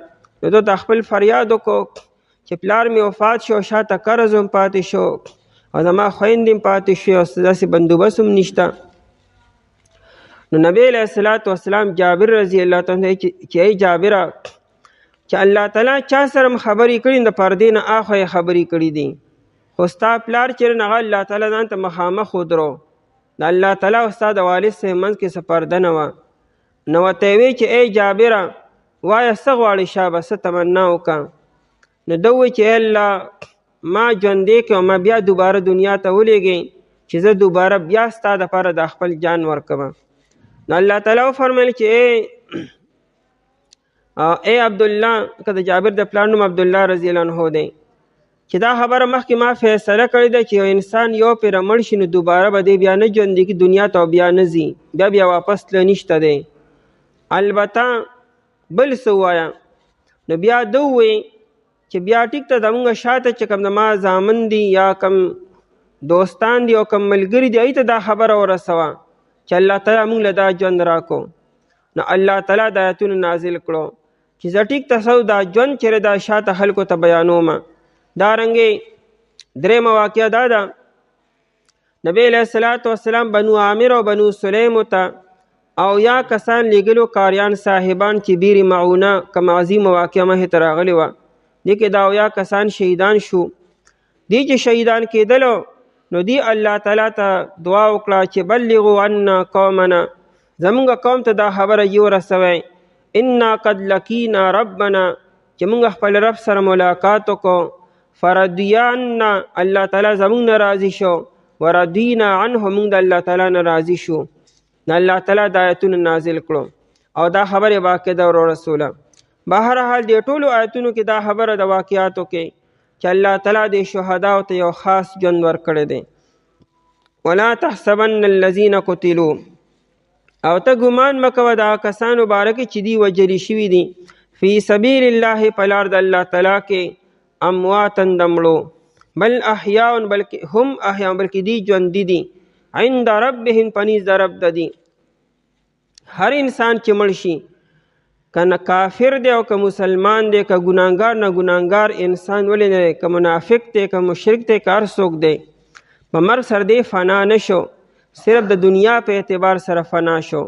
نو ده ته خپل فریاد وکړو چې پلار مې وفات شو، شاته قرض هم پاتې شو او زما خویندې هم پاتې شوې او داسې بندوبست هم نشته. نو نبی علیه السلام جابر رضی الله تعالی چې ای جابره چې الله تعالی چا سره هم خبرې کړي د پردې نه اخوا یې خبرې کړي دي، خو ستا پلار چې هغه الله تعالی ځان ته مخامخ ودرو، د الله تعالی او ستا د والد صاحب منځ کې څه پرده نه وه. نو ورته یې وی چې ای جابره وایه څه غواړې شابه څه تمنا وکړه. نو ده ووایي چې الله ما ژوندی کړې او ما بیا دوباره دنیا ته ولېږې چې زه دوباره بیا ستا دپاره د خپل جان ورکوم. نو الله تعالی وفرمیل چې ای عبدالله، که د جابر د پلار نوم عبدالله رضی الله عنه دی، چې دا خبره مخکې ما فیصله کړې ده چې یو انسان یو پیره مړ شي نو دوباره به دی بیا نه ژوندي کي، دنیا ته بیا نه ځي، بیا واپس تله نشته دی. البته بل څه ووایه. نو بیا ده ووایي چې بیا ټیک ته زمونږ شاته چې کوم د ما زامن دي یا کم دوستان دي او کم ملګري دي هغوی ته دا خبره ورسوه چې الله تعالی موږ له دا ژوند راکو. نو الله تعالی د آیتونه نازل کړو چې زه ټیک ته سو دا ژوند چې دا شاته خلکو ته بیانومه. دارنګې درېیمه واقعه دا ده، نبی علیه السلام بنو عامر او بنو سلیمو ته او یا کسان لیږلو کاریان صاحبان چې بیر معونه کوم عظیمه واقعه مخې ته راغلې وه، دې کې دا اویا کسان شهیدان شو. دی چې شهیدان کېدلو نو دی الله تعالی ته دعا وکړه چې بلغوا عنا قومنا، زمونږ قوم ته دا خبره یې ورسوئ انا قد لقینا ربنا، چې مونږ خپل رب سره ملاقات وکړو. فرضی عنا، الله تعالی زمونږ نه راضي شو، ورضینا عنه، مونږ د الله تعالی نه راضي شو. نو الله تعالی د آیتونه نازل کړو او دا خبرې واقع ده ورو رسوله. بهرحال دې ټولو آیتونو کې دا خبره د واقعاتو کې چې الله تعالی د شهداو ته یو خاص ژوند ورکړی دی. ولا تحسبن الذین قتلوا، او ته ګمان مه کوه د هغه کسانو باره کې چې دی وجلي شوي دي فی سبیل الله په لار د الله تعالی کې امواتن د مړو، بل احیاء، بلکې هم احیاء، بلکې دی ژوندي دي عند ربهم پنیز د رب د دي. هر انسان چې مړ شي که کافر دی او که مسلمان دی، که ګناهګار نه ګناهګار انسان ولې نه دی، که منافق دی که مشرک دی که هر څوک دی، په مرګ سره دی فنا نه شو، صرف د دنیا په اعتبار سره فنا شو.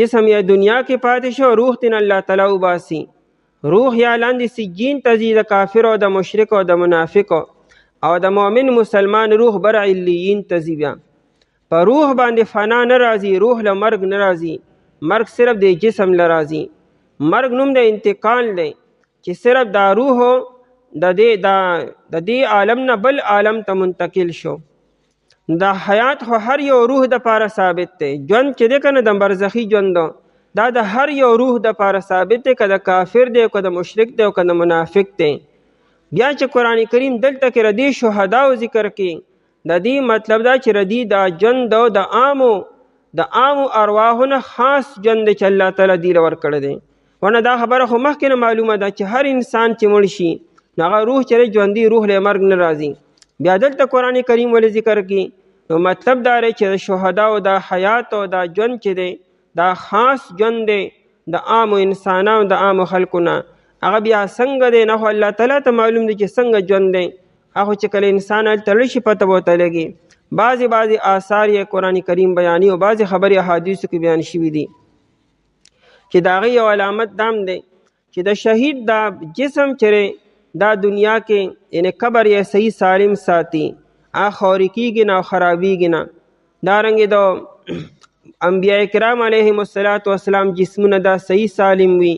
جسم یا دنیا کې پاتې شو، روح تین الله تعالی وباسي. روح یا لاندې سجین ته ځي، د کافر او د مشرک او د منافق او د مؤمن مسلمان روح بر علیین ته ځي. بیا په روح باندې فنا نه راځي، روح له مرګ نه راځي، مرګ صرف د جسم له راځي. مرګ نوم د انتقال دی چې صرف دا روح د دې عالم نه بل عالم ته منتقل شو. دا حیات خو هر یو روح د پاره ثابت دی، ژوند چې دی که نه د برزخي ژوند دا د هر یو روح د پاره ثابت دی، که د کافر دی که د مشرک دی که د منافق دی. بیا چې قرآن کریم دلته کې ردی شهداو ذکر کې، د دې مطلب دا چې ردی دا ژوند د عامو ارواحونه خاص ژوند دی چې الله تعالی دی له ورکړی دی. ورنه دا خبره خو مخکې نه معلومه ده چې هر انسان چې مړ شي نو هغه روح چې ژوندي روح له مرګ نه راځي. بیا دلته قرآن کریم ولې ذکر کی؟ نو مطلب دا دی چې د شهداو دا حیات او دا ژوند چې دی دا خاص ژوند دی د عامو انسانانو د عامو خلکو نه. هغه بیا څنګه دی نه خو الله تعالی ته معلوم دی چې څنګه ژوند دی، هغه چې کله انسان هلته راشي پته به ورته لګي. بعضې آثار یې قرآن کریم بیاني او بعضې خبرې احادیثو کې بیان شوي دي چې د هغې یو علامت دام دی چې د شهید دا جسم چې دا دنیا کې یعنی قبر یې صحیح سالم ساتي، هغه خوري کېږي نه او خرابېږي نه. دارنګې د انبیاء کرام علیهم السلام جسمونه دا صحیح سالم وي،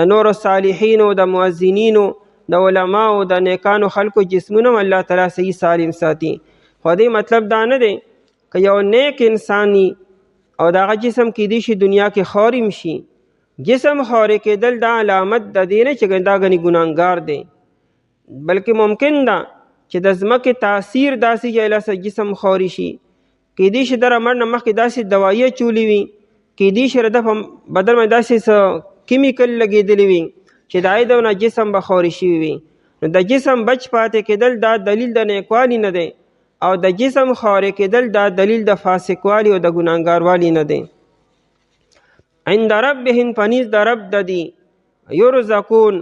د نورو صالحینو، د مؤذنینو، د علماو، د نیکانو خلکو جسمونه الله تعالی صحیح سالم ساتي. خو دې مطلب دا نه دی که یو نیک انسانی او دغه جسم کیدی شي دنیا کې خاریم شي. جسم خارې کېدل دا علامت د دې نه چې دا غني ګناهګار دی، بلکې ممکن ده چې د ځمکې تاثیر داسې جایله جسم خاري شي. کیدی شي در مړ نه مخکې داسې دوایي چولې وي، کیدی شي د بدن باندې داسې کیمیکل لګېدلی وي چې د هغې نه جسم به خاري شوي وي. نو د جسم بچ پاتې کېدل دا دلیل د نیکوالي نه دی، او د جسم خارې کېدل دا دلیل د فاسقوالي او د ګناهګاروالي نه دی. عند ربهم پنیز د رب د دی یرزقون،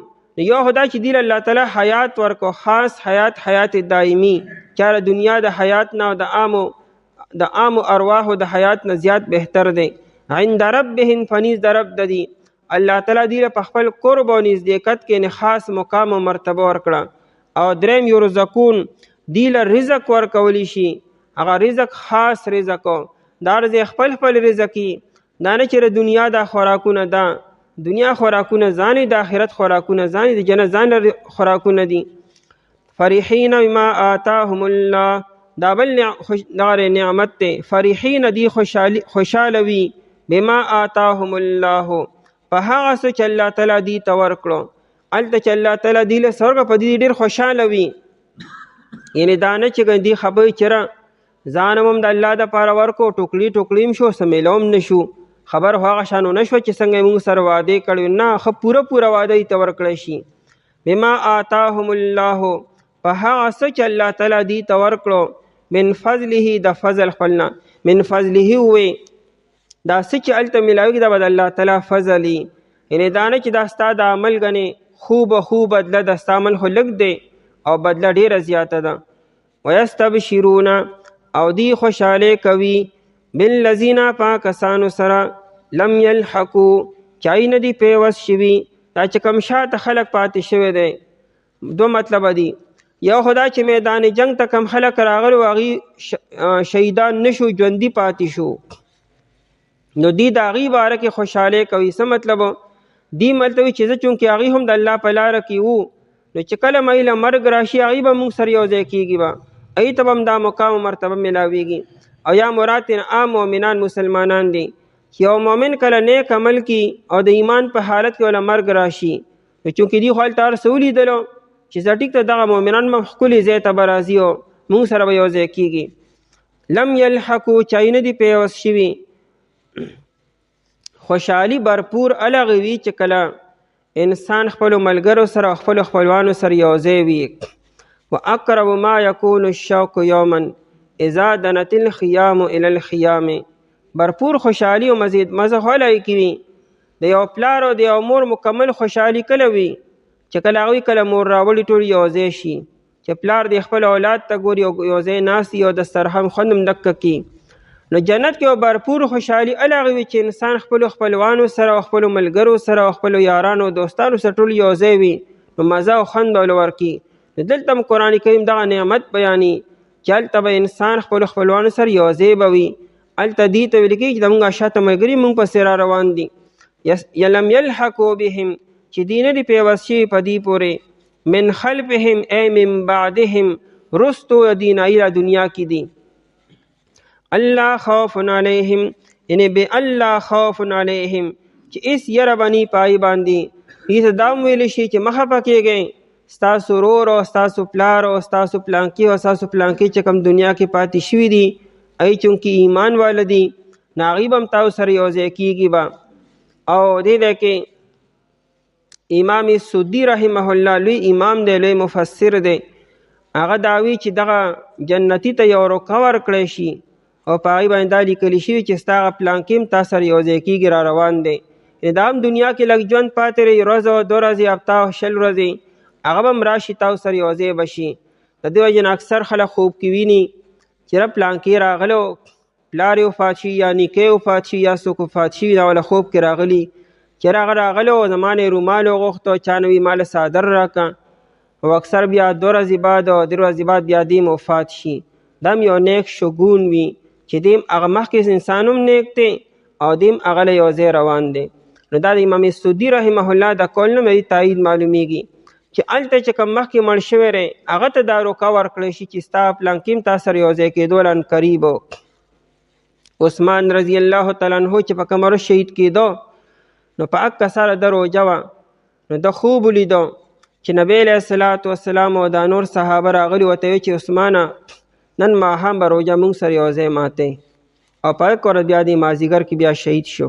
یو خدا چې دی الله تعالی حیات ورکو، خاص حیات دائمی، چاره دنیا د حیات نه او د عام ارواحو د حیات نه زیات بهتر دی. عند ربهم پنیز د رب د دی الله تعالی دی په خپل قرب او نزدېکت کې خاص مقام او مرتبه ورکړه. او دریم یرزقون دی له رزق ورکولی شي، هغه رزق خاص رزق دا رزق خپل رزقي، دا نه چې دنیا د خوراکونه ده، دنیا خوراکونه ځانې، د آخرت خوراکونه ځانې، د جنت ځان خوراکونه دي. فرحین بما آتاهم الله دا بل دغه نعمت دی. فرحین دی خوشاله وي بما آتاهم الله په هغه څه چې الله تعالی دی ته ورکړو. هلته چې الله تعالی دی له څه ورکړه په دې ډېر خوشاله وي، یعنې دا نه چې دی خبرې چېره ځان هم د الله دپاره ورکو، ټوکړي هم شو، سمیله هم نه شو، خبر هغه شانو نه شوه چې څنګه موږ سره وعدې کړی، نه ښه پوره وعده یې ته ورکړی شي. بما آتاهم الله په هغه څه چې الله تعالی دی ته ورکړو، من فضله د فضل خپلنا، من فضله ووې دا څه چې هلته میلاویږي دا به د الله تعالی فضل وي، یعنې دا نه چې دا ستا د عمل ګنې خو بدله ده، ستا عمل خو لږ دی او بدله ډیره زیاته ده. ویستبشرون او دی خوشحالی کوي بالذین پاکسانو سره لم یلحقو چای نه دی پیوست شوي، دا چې کوم شاته خلک پاتې شوی دی. دو مطلب دی، یو خدا چې میدان جنگ ته کم خلک راغلي و هغې شهیدان نشو، ژوندي پاتې شو، نو دی د هغې باره کې خوشحالی کوي. څه مطلب دی مطلب چې زه چونکې هغې هم د الله په لاره کې وو، نو چې کله مې له مرګ راشي هغې به موږ سره یو ځای کېږي، به هغې ته به هم دا مقام و مرتبه میلاویږي. او یا مراد عام مؤمنان مسلمانان دي چې یو مؤمن کله نیک عمل کی او د ایمان په حالت کې ولا مرګ راشي، نو چونکې دی خو هلته هر څه ولیدلو چې زه ټیک ته دغه مؤمنان به ښکلي ځای ته به راځي او موږ سره به یو ځای کېږي. لم یلحقو چای نه دي پیوست شوي. خوشحالي برپور هلغې وي چې کله انسان خپلو ملګرو سره او خپلو خپلوانو سره یو ځای وي. واقرب ما یکون الشوق یوما اذا دنت الخیام الى الخیام، برپور خوشحالی او مزه هلای کوي. د یو پلار او د یو مور مکمل خوشحالی کله وي چې کله هغوی کله مور راوړي ټول یو ځای شي، چې پلار د خپل اولاد ته ګوري او یو ځای ناست او دسترخوان خوند هم ډکه کي. نو جنت کې یو برپور خوشحالی هلغې وي چې انسان خپلو خپلوانو سره او خپلو ملګرو سره او خپلو یارانو دوستانو سره ټول یو ځای وي، نو مزه او خوند به ورکي. دلته هم قرآن کریم دغه نعمت بیاني چې هلته به انسان خپلو خپلوانو سره یو ځای به وي. هلته دې ته ویل کېږي چې زموږ شاته ملګري موږ پسې را روان دي. لم یلحقو بهم چې دی نه دي پیوست شوي په دې پورې، من خلفهم ای من بعدهم رستو دی نه دنیا کې دي. الله خوف علیهم یعنی بے الله خوف علیهم چې هېڅ یره به نی په هغې باندې. دې ته دا هم ویلی شي چې مه خفه کېږئ، ستاسو رور او ستاسو پلار او ستاسو پلانکي او ستاسو پلانکي چې کوم دنیا کې پاتې شوي دي، هغوی چونکې ایمان واله دي، نو هغوی به هم تاسو سره یو ځای کېږي به. او دې ځای کې امام سدي رحمه الله لوی امام دی، لوی مفسر دی، هغه دا وایي چې دغه جنتي ته یو روکه ورکړی شي او په هغې باندې دا لیکلی شوي چې ستا هغه پلانکي هم تا سره یو ځای کېږي، را روان دی. دا هم دنیا کې لږ ژوند پاتې رهي، ورځ او 2 ورځې هفته او 20 ورځې، هغه به هم راشي تاسو سره یو ځای به شي. د دې وجې نه اکثر خلک خوب کې ویني چې رب پلانکي راغلو، پلار یې وفات شي یا نیکه یې وفات شي یا څوک وفات شي، دا وله خوب کې راغلي چې هغه راغلو زما نه یې رومال وغوښتو، چا نه وي ماله څادر راکړه، او اکثر بیا 2 ورځې بعد او 3 ورځې بعد بیا دې وفات شي. دا هم یو نیک شګون وي چې دیم هغه مخکې انسان هم نیک دی او دیم هغه له یو ځای روان دی. نو دا د امام سودي رحمه الله د قول نه مې تایید معلومیږي چې هلته چې کوم مخکې مړ شوی دی هغه ته دا روکه ورکړی شي چې ستا پلانکي هم تا سره یو ځای کېدو عنقریب. عثمان رضی الله تعالی عنه چې په کوم ورځ شهید کېدو نو په اکه سره د روژه وه، نو د خوب ولیدو چې نبی علیه الصلاة والسلام او دا نور صحابه راغلي ورته ویل چې عثمانه نن ماښام به روژه موږ سره یو ځای ماتې، او په یک ورځ بیا د مازدیګر کې بیا شهید شو.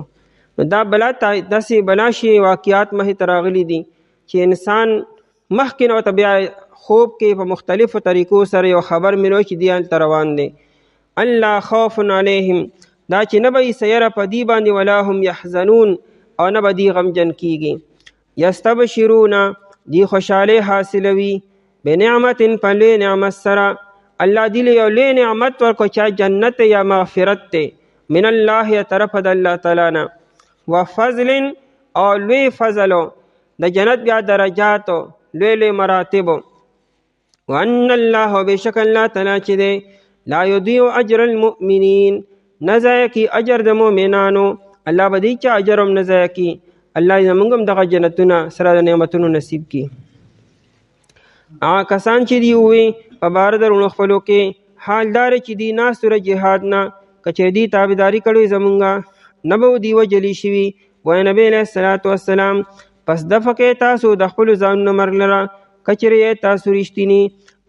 نو دا بلا داسې بلا شي واقعات مخې ته راغلي دي چې انسان مخکې نه ورته بیا خوب کې په مختلفو طریقو سره یو خبر ملوي چې دی هلته روان دی. الله خوف علیهم دا چې نه به یې سیره په دې باندې ولا هم یحزنون او نه به دی غمجن کیږي. یستبشرون دی خوشحالي حاصلوي بنعمت په لوی نعمت سره. الله دی له یو لوی نعمت ورکړو چا جنت یا مغفرت دی من الله یا طرف د الله تعالی نه، و فضل او لوی فضلو د جنت بیا درجاتو لوی لوی مراتبو. وان الله بشک الله تعالی چې دی لا یضیع اجر المؤمنین نه ضایع کی اجر د مؤمنانو. الله به دې چا اجر هم نه ضایع کی. الله زموږ هم دغه جنتونه سره د نعمتونو نصیب کی. هغه کسان چې دی وي په باره د وروڼو خپلو کې حال دار چې دی ناست ور جهاد نه که چېرې دوی تابعداري کړې زمونږه نه به دوی وجلي شوي. وایي نبی علیه الصلاة والسلام پس دفع کې تاسو د خپلو ځانونو مرګ لره که چېرې تاسو رښتیني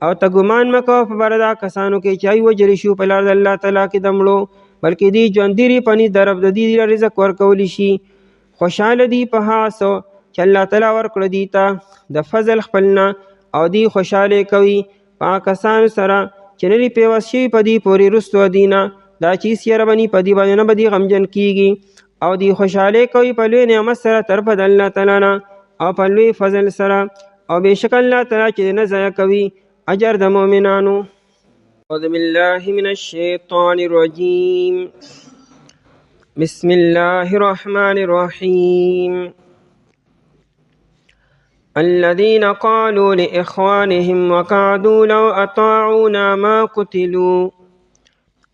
او ته ګمان مه کوه په باره دا کسانو کې چې وجلي شو په لار د الله تعالی کې د مړو، بلکې دوی ژوندي دي په نیز د رب د دوی رزق ورکولی شي. خوشحاله دي په هغه څه چې الله تعالی ورکړه دوی ته د فضل خپل نه، او دوی خوشحاله کوي په هغه کسانو سره چې نه دي پیوست شوي په دوی پورې وروستو دي نه دا چې هېڅ یره به په دوی باندې نه به دوی غمجن کېږي، او دوی خوشحالي کوي په لوی نعمت سره طرفه د الله تعالی نه او په لوی فضل سره. او بېشک الله تعالی چې نه ضایع کوي اجر د مؤمنانو. اعوذ بالله من الشیطان الرجیم بسم الله الرحمن الرحیم. الذين قالوا لإخوانهم وقعدوا لو أطاعونا ما قتلوا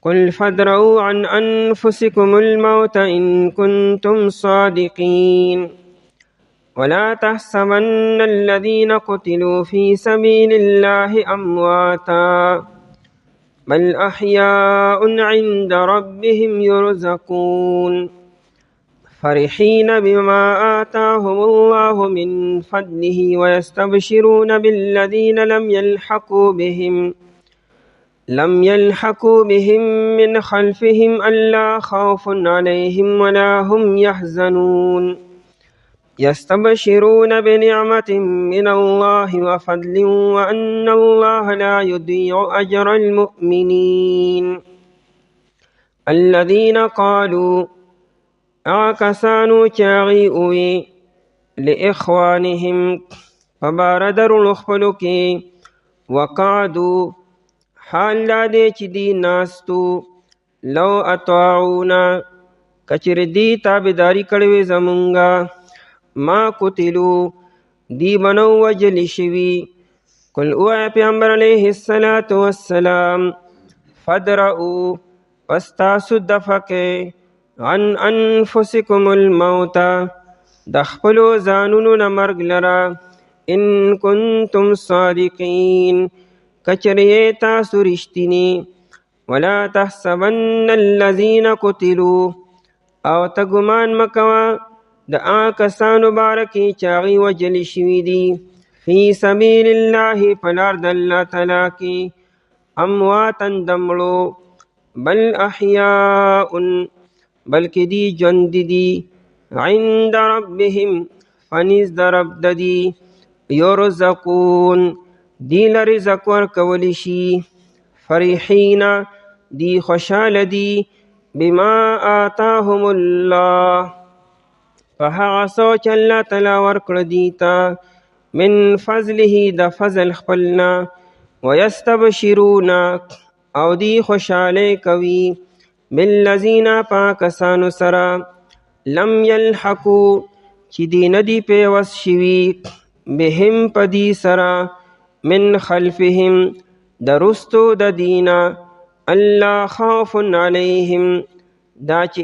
قل فادرؤوا عن أنفسكم الموت إن كنتم صادقين ولا تحسبن الذين قتلوا في سبيل الله أمواتا بل أحياء عند ربهم يرزقون فرحين بما آتاهم الله من فضله ويستبشرون بالذين لم يلحقوا بهم من خلفهم ألا خوف عليهم ولا هم يحزنون يستبشرون بنعمة من الله وفضل وأن الله لا يضيع أجر المؤمنين. الذين قالوا کسانو چې هغوی ووی لإخوانهم په باره د وروڼو خپلو کې وقعدو حال دا دی چې دی ناستو لو اطاعونا که چېرې دی تابعداري کړې وې زمونږه ما قتلو دی به نه وژلي شوي. قل ووایه پیغمبر علیه الصلاة والسلام فادرؤوا پس تاسو دفع کې عن انفسکم الموت د خپلو ځانونو نه مرګ لره ان کنتم صادقین که چېرې تاسو رښتیني. ولا تحسبن الذین قتلوا او ته ګمان مه کوه د هغه کسانو باره کې چې هغوی وژلي شوي دي فی سبیل الله په لار د الله تعالی کې امواتا د مړو بل احیاء بلکې دی ژوند دي عند ربهم فنیز د رب د دي یرزقون دی له رزق ورکولی شي. فرحین دی خوشحاله دي بما آتاهم الله په هغه څه چې الله تعالی ورکړه دوی ته من فضله د فضل خپل نه ویستبشرون او دی خوشحالی کوي بالذین پاکسانو سره لم یلحقو چې دی نه دي پیوست شوي بهم په دی سره من خلفهم د رستو د دینا الله خوف علیهم دا چې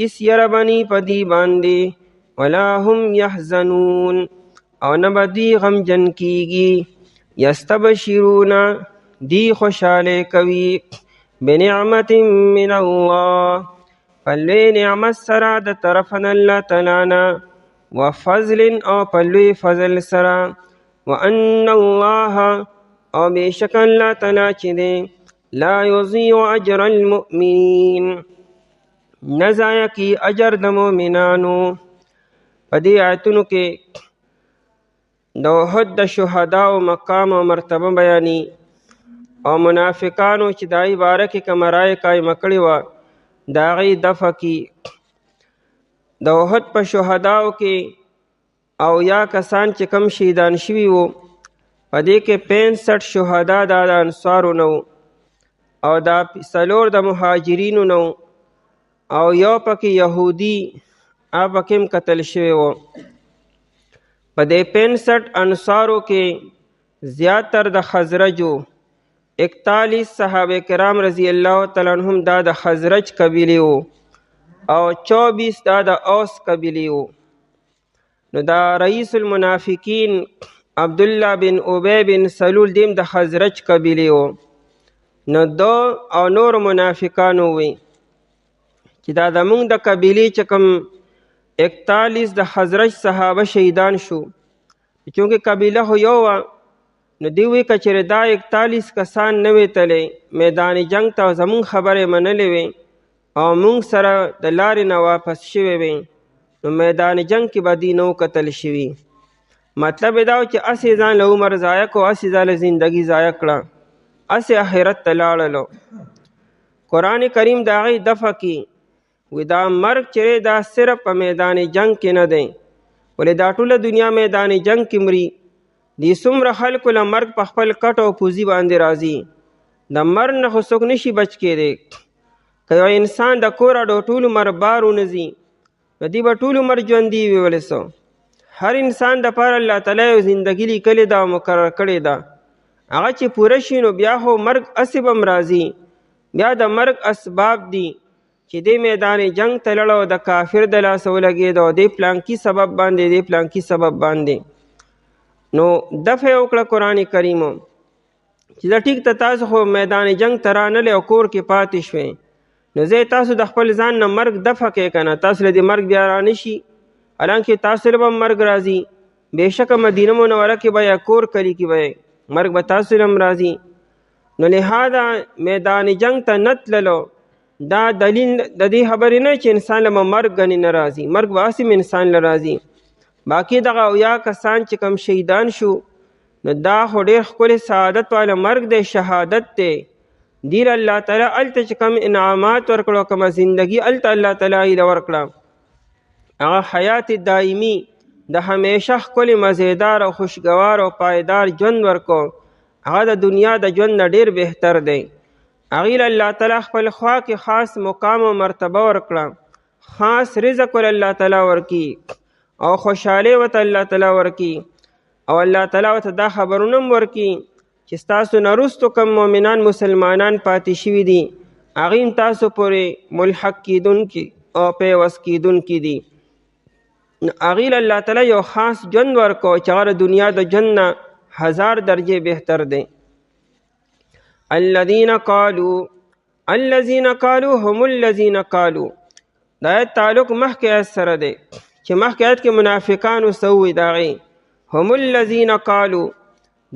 اس یربنی پدی باندې ولا هم یحزنون او نه به دی غمجن کیږي یستبشرون دی خوشاله کوي بنعمت من الله پلوی نعمت سره د طرفن الله تعالی وفضل او پلوی فضل سره وان الله او بیشک الله تعالی چې دی لا یضیع اجر المؤمنین نزایا کی اجر د مؤمنانو په دې آیتونو کې د احد د شهداو مقام او مرتبه بیانی او منافقانو چې دای باره کې کمرای قائم کړی و د هغې دفع کی د احد په شهداو کې او یا کسان چې کم شهیدان شوي وو په دې کې 65 شهدا د انصارو نه او دا 4 د مهاجرینو نه او یو پکې یهودي پکې هم قتل شوی و په دې 65 انصارو کې زیاتر د خزرجو 41 صحابه کرام رضی الله تعالی عنهم دا د خزرج قبیله وو او 24 دا د اوس قبیله وو نو دا رئیس المنافقین عبدالله بن ابی بن سلول دیم د خزرج قبیله وو نو دو او نور منافقانو وی چې دا زمونږ د قبیلې چې کوم 41 د خزرج صحابه شهیدان شو چونکې قبیله خو یو وه نو دوی وی که چېرې دا 41 کسان نه وی تلی میدان جنگ ته زمونږ خبرې منلې وی او مونږ سره د لارې نه واپس شوی وی نو میدان جنگ کې به دوی نه قتل شوي مطلب دا و چې هسې ځان له عمر ضایع کو هسې ځان له زندګي ضایع کړه هسې آخرت ته لاړلو قرآن کریم د هغې دفع کی وی دا مرګ چې دا صرف په میدان جنگ کې نه دی ولې دا ټوله دنیا میدان جنگ کې مري دی څومره خلکو له مرګ په خپل کټ او پوزي باندې راځي د مرګ نه خو څوک نشي بچ کېدی که یو انسان د کوره ډو ټول عمر بار ونځي نو دی به ټول عمر ژوندي وي ولې څه هر انسان دپاره الله تعالی یو زندګي لیکلې ده او مقرر کړې ده هغه چې پوره شي نو بیا خو مرګ هسې به هم راځي بیا د مرګ اسباب دي چې دې میدان جنگ ته لړو د کافر د لاسه ولګېد او دې پلانکي سبب باندې دې پلانکي سبب باندې نو دفع یې وکړه قرآن کریمو چې دا ټیک ته تاسو خو میدان جنگ ته رانلی او کور کې پاتې شوئ نو زه تاسو د خپل ځان نه مرګ دفع کوئ که نه تاسو له دې مرګ بیا رانشي حالانکې تاسو له به مرګ راځي بېشکه مدینه منوره کې به یا کور کلي کې به مرګ به تاسو له هم راځي نو لهذا میدان جنگ ته نه تللو دا دلیل د دې خبرې نه چې انسان له مرګ ګنې نه راځي مرګ به هسې انسان له راځي باقي دغه اویا کسان چې کم شهیدان شو نو دا خو ډېر ښکلی سعادت والا مرګ دی شهادت دی دې له الله تعالی هلته چې کم انعامات ورکړو کومه زندګي هلته الله تعالی ایله ورکړه هغه حیات دایمي د همیشه ښکلی مزیدار او خوشګوار او پایدار ژوند ورکو هغه د دنیا د ژوند نه ډېر بهتر دی هغې له الله تعالی خپل خوا کې خاص مقام او مرتبه ورکړه خاص رزق ول الله تعالی ورکي او خوشحالي ورته الله تعالی ورکي او الله تعالی ورته دا خبرونه هم ورکي چې ستاسو نه وروستو کوم مؤمنان مسلمانان پاتې شوي دي هغې هم تاسو پورې ملحق کیدونکي او پیوست کیدونکي دي هغې له الله تعالی یو خاص ژوند ورکو چې هغه د دنیا د ژوند نه 1000 درجې بهتر دی الذين قالوا هم الذين قالوا دا تعلق مخکې آیت سره دی چې مخکې آیت کې منافقانو څه ووایي د هغې هم الذين قالوا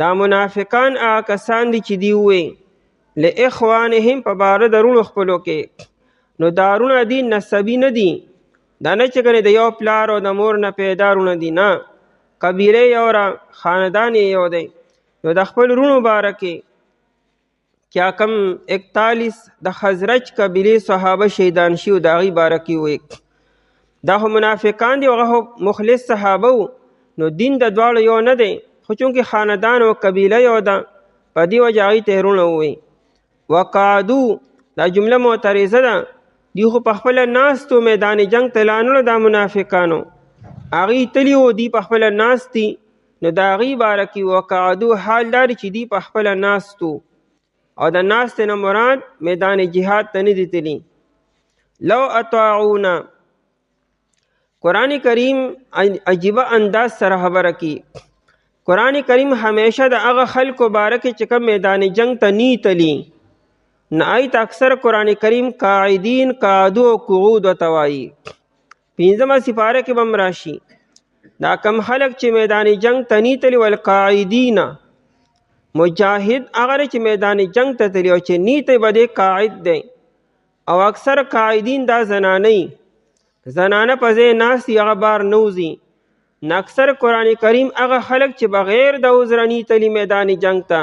دا منافقان هغه کسان دي چې دی ووایي لاخوانهم په باره د رونو خپلو کې نو دا رونه دي نسبي نه دي دا نه چې ګنې د یو پلار او د مور نه پیدا رونه دي نه قبیله یو را خاندان یو دی نو د خپل رونو باره کې کیا کم 41 د خزرج قبیلې صحابه شهیدان شي د هغې باره کې وایي دا خو منافقان دي هغه مخلص صحابه وو نو دین د دواړو یو نه دی خو چونکې خاندان او قبیله یو ده په دې وجه هغې ته رونه ووایي وقعدو دا جمله معترضه ده دی خو په خپله ناستو میدان جنگ ته لانلو دا منافقانو هغې تلي وو دی په خپله ناستي نو د هغې باره کې وقعدو حال دا دی چې دی په خپله ناستو او د ناستې نه مراد میدان جهاد ته نه دي تلي. لو اطاعونا، قرآن کریم عجیبه انداز سره خبره کی. قرآن کریم همیشه د هغه خلکو باره کې چې کوم میدان جنگ ته نی تلي نه آیت اکثر قرآن کریم قاعدین قعدو او قعود ورته وایي. 15مه سپاره کې به هم راشي دا کم خلک چې میدان جنگ ته نی تلي والقاعدین، مجاهد هغه چې میدان جنگ ته تلي او چې نی ته به دی قاعد دی. او اکثر قاعدین دا زنانه په ځای ناستي هغه بار نوځي. نه اکثر قرآن کریم هغه خلک چې بغیر د عذره نی تلي میدان جنگ ته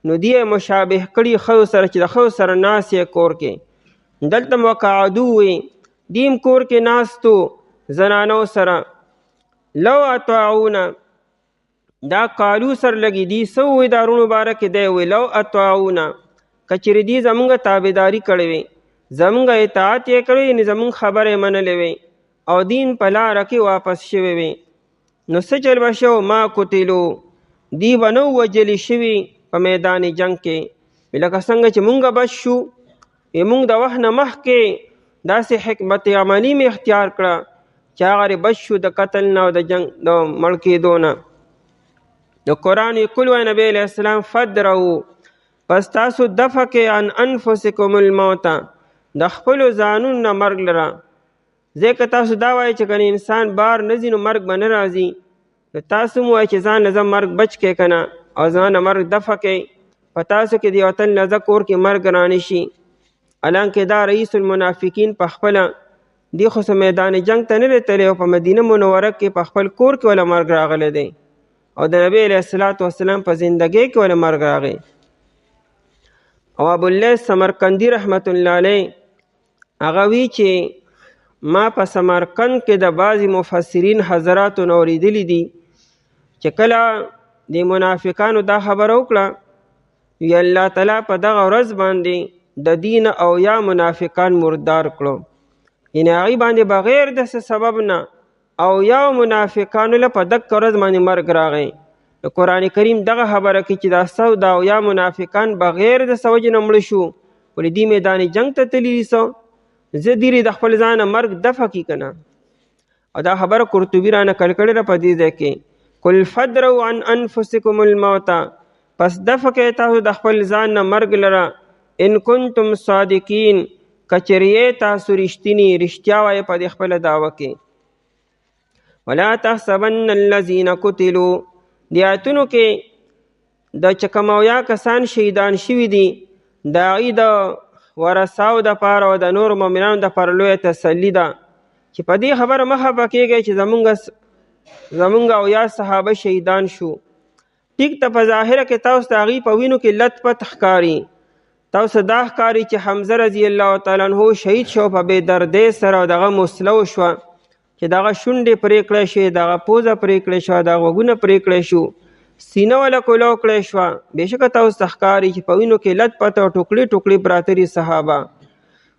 نو دی مشابه کړي ښځو سره چې د ښځو سره ناست یې کور کې. دلته وقعدو وي دیم کور کې ناستو زنانو سره. لو اطاعونا دا قالو سر لګي دي سو وي دارونو مبارک دی وي لو اطاعونا کچری دی زمونږ تابعداري کړې وي زمونږ اطاعت یې کړی نه زمونږ خبرې منلې وي او دین په لاره کې واپس شوی وي نو څه چل به شو ما قتلو دی به نو وجلي شوي په میدان جنگ کې. لکه څنګه چې مونږ بچ شو مونږ د وخت نه مخکې داسې حکمت عملي مې اختیار کړه چې هغه بچ شو د قتل نه او د جنگ د مړ کېدو نه. د قرآن کل وای نبی علیہ السلام فدرو پس تاسو دفع کې عن انفسکم الموت د خپلو ځانونو نه مرګ لره. ځکه تاسو دا وایئ چې کنه انسان بار نه ځي نو مرګ به نه راځي نو تاسو مو وایئ چې ځان نه زه مرګ بچ کې که نه او ځان نه مرګ دفع کې په تاسو کې د یو تن نه زه کور کې مرګ رانه شي. حالانکې دا رئیس المنافقین په خپله دی خو میدان جنگ ته نه دی تللی او په مدینه منوره کې په خپل کور کې وله مرګ راغلی دی او د نبی علیه السلام په زندګۍ کې وله مرګ راغی. او ابواللیث سمرقندي رحمت الله علیه هغه وی چې ما په سمرقند کې د بعضې مفسرین حضراتو نه اورېدلي دي چې کله د منافقانو دا خبره وکړه وی الله تعالی په دغه ورځ باندې د دین او یا منافقان مردار کړو. یعنې هغوی باندې بغیر د څه سبب نه او یا منافقانو له په دغه ورځ باندې مرګ راغی. د قرآن کریم دغه خبره کوي چې دا سو دا او یا منافقان بغیر د څه وجې نه مړه شو ولې دې میدان جنګ ته تللي سو زه دیری د خپل ځانه مرګ دفع کی کنه. او دا خبره قرطبي را نقل کړې ده په دې ځای کې قل فدروا عن انفسکم الموت پس دفع کې تاسو د خپل ځان نه مرګ لره ان کنتم صادقین کچریې تاسو رښتیا وایئ په دې خپله دعوه کې. ولا تحسبن الذین قتلوا دې آیتونو کې د چې کوم اویا کسان شهیدان شوي دي د هغوی د ورثاو دپاره او د نورو مؤمنانو دپاره لویه تسلي ده چې په دې خبره مه خفه کېږئ چې زمونږ اویا صحابه شهیدان شو. ټیک ته په ظاهره کې تاسو د هغوی په وینو کې لت پت ښکاري تاسو دا ښکاري چې حمزه رضی الله تعالی عنه شهید شو په بې دردۍ سره او دغه مسله وشوه چې دغه شونډې پرې کړی شوې دغه پوزه پرې کړی شوه دغه غوږونه پرې کړی شو سینه وله کولو کړی شوه. بېشکه تاسو ته ښکاري چې په وینو کې لت پت او ټوکړې ټوکړې پراته دي صحابه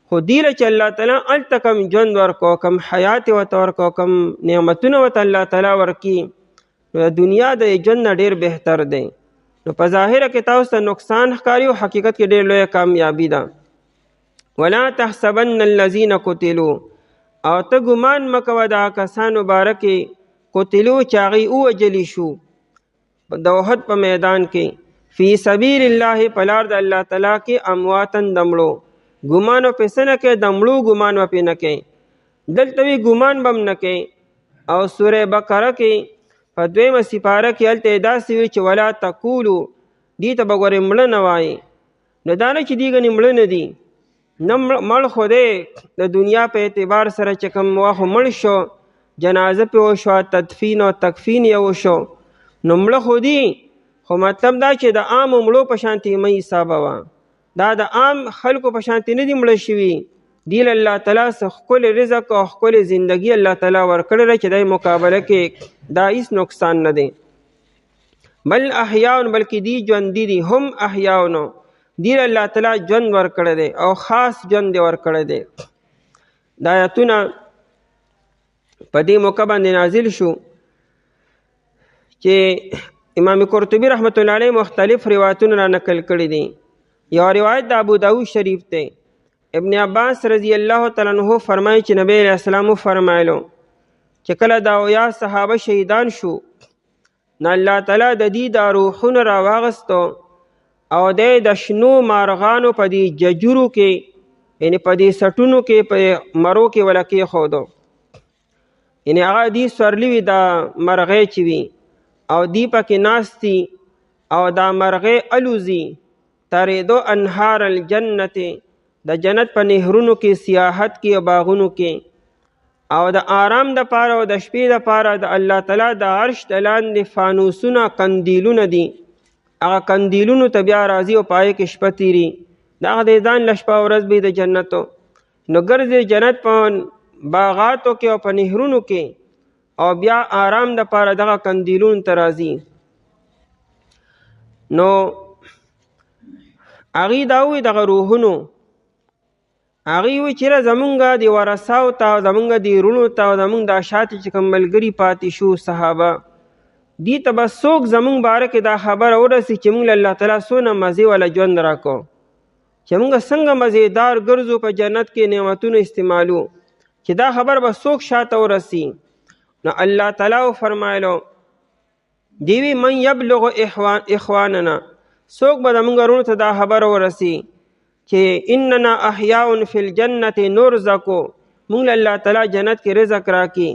خو دې له چې الله تعالی هلته کم ژوند ورکو کم حیات یې ورته ورکو کم نعمتونه ورته الله تعالی ورکړي نو د دنیا د ژوند نه ډېر بهتر دی. نو په ظاهره کې تاسو ته نقصان ښکاري او حقیقت کې ډېر لویه کامیابي ده. ولا تحسبن الذین قتلوا او ته ګمان مه کوه د هغه کسانو باره کې قتلو چې هغوی ووژلي شو د احد په میدان کې فی سبیل الله په لار د الله تعالی کې امواتن د مړو ګمان به پې څه نه کوې د مړو ګمان به پې نه کوې دلته وی ګمان به هم نه کوې. او سوره بقره کې په 2مه سپاره کې هلته داسې وي چې ولا تقولو دې ته به ګورې مړه نه وایي نو دا نه چې دې ګنې مړه نه دي نه مړ خو دی د دنیا په اعتبار سره چې کوم وخت مړ شو جنازه پې وشوه تدفین او تکفین یې وشو نو مړه خو دي خو مطلب دا چې د عامو مړو په شانتې مه حسابوه دا د عام خلکو په شانتې نه دي مړه شوي دی له الله تعالی څخه ښکلی رزق او ښکلې زندګي الله تعالی ورکړې ده چې دی مقابله کې دا هیڅ نقصان نه دی. بل احیاون بلکې دی ژوندي دي هم احیاونو دی له الله تعالی ژوند ورکړی دی او خاص ژوند یې ورکړی دی. دا آیتونه په دې موقع باندې نازل شو چې امام قرطبي رحمت الله علیه مختلف روایتونه را نقل کړي دي یو روایت د ابو داود شریف ته ابن عباس رضی الله تعالی عنہ فرمایي چې نبی علیہ السلام فرمایلو چې کله دا اویا صحابه شهیدان شو نو الله تعالی د دې د روحونه راواغستو او د شنو مارغانو په دې ججرو کې یعنی په دې سټونو کې په مرو کې ولا کېښودو یعنی هغه دې سورلي وي دا مرغۍ چې وي او دی پکې ناستي او دا مرغۍ الوزي تریدو انهار الجنت د جنت په نهرونو کې سیاحت کې او باغونو کې او د آرام د پاره او د شپې د پاره د الله تعالی د عرش د لاندې فانوسونه قندیلونه دي هغه قندیلونو ته بیا راځي او پای کې شپه تیري دغه د ځان له شپه ورځ به د جنتو نو ګرځي جنت په باغاتو کې او په نهرونو کې او بیا آرام د پاره دغه قندیلونو ته راځي نو هغې دا وایي دغه روحونو هغې وایي چېرې زمونږ د ورثاو ته او زمونږ د وروڼو ته او زمونږ دا شاته چې کوم ملګري پاتې شو صحابه دې ته به څوک زمونږ باره کې دا خبره ورسي چې موږ له الله تعالی څونه مزې والا ژوند راکړو چې موږ څنګه مزېدار ګرځو په جنت کې نعمتونه استعمالو چې دا خبر به څوک شاته ورسي نو الله تعالی فرمایلو دیوی من یبلغ اخواننا څوک به زمونږ وروڼو ته دا خبره ورسي چې اننا احیاء فی الجنت نرزقو موږ له الله تعالی جنت کې رزق راکړي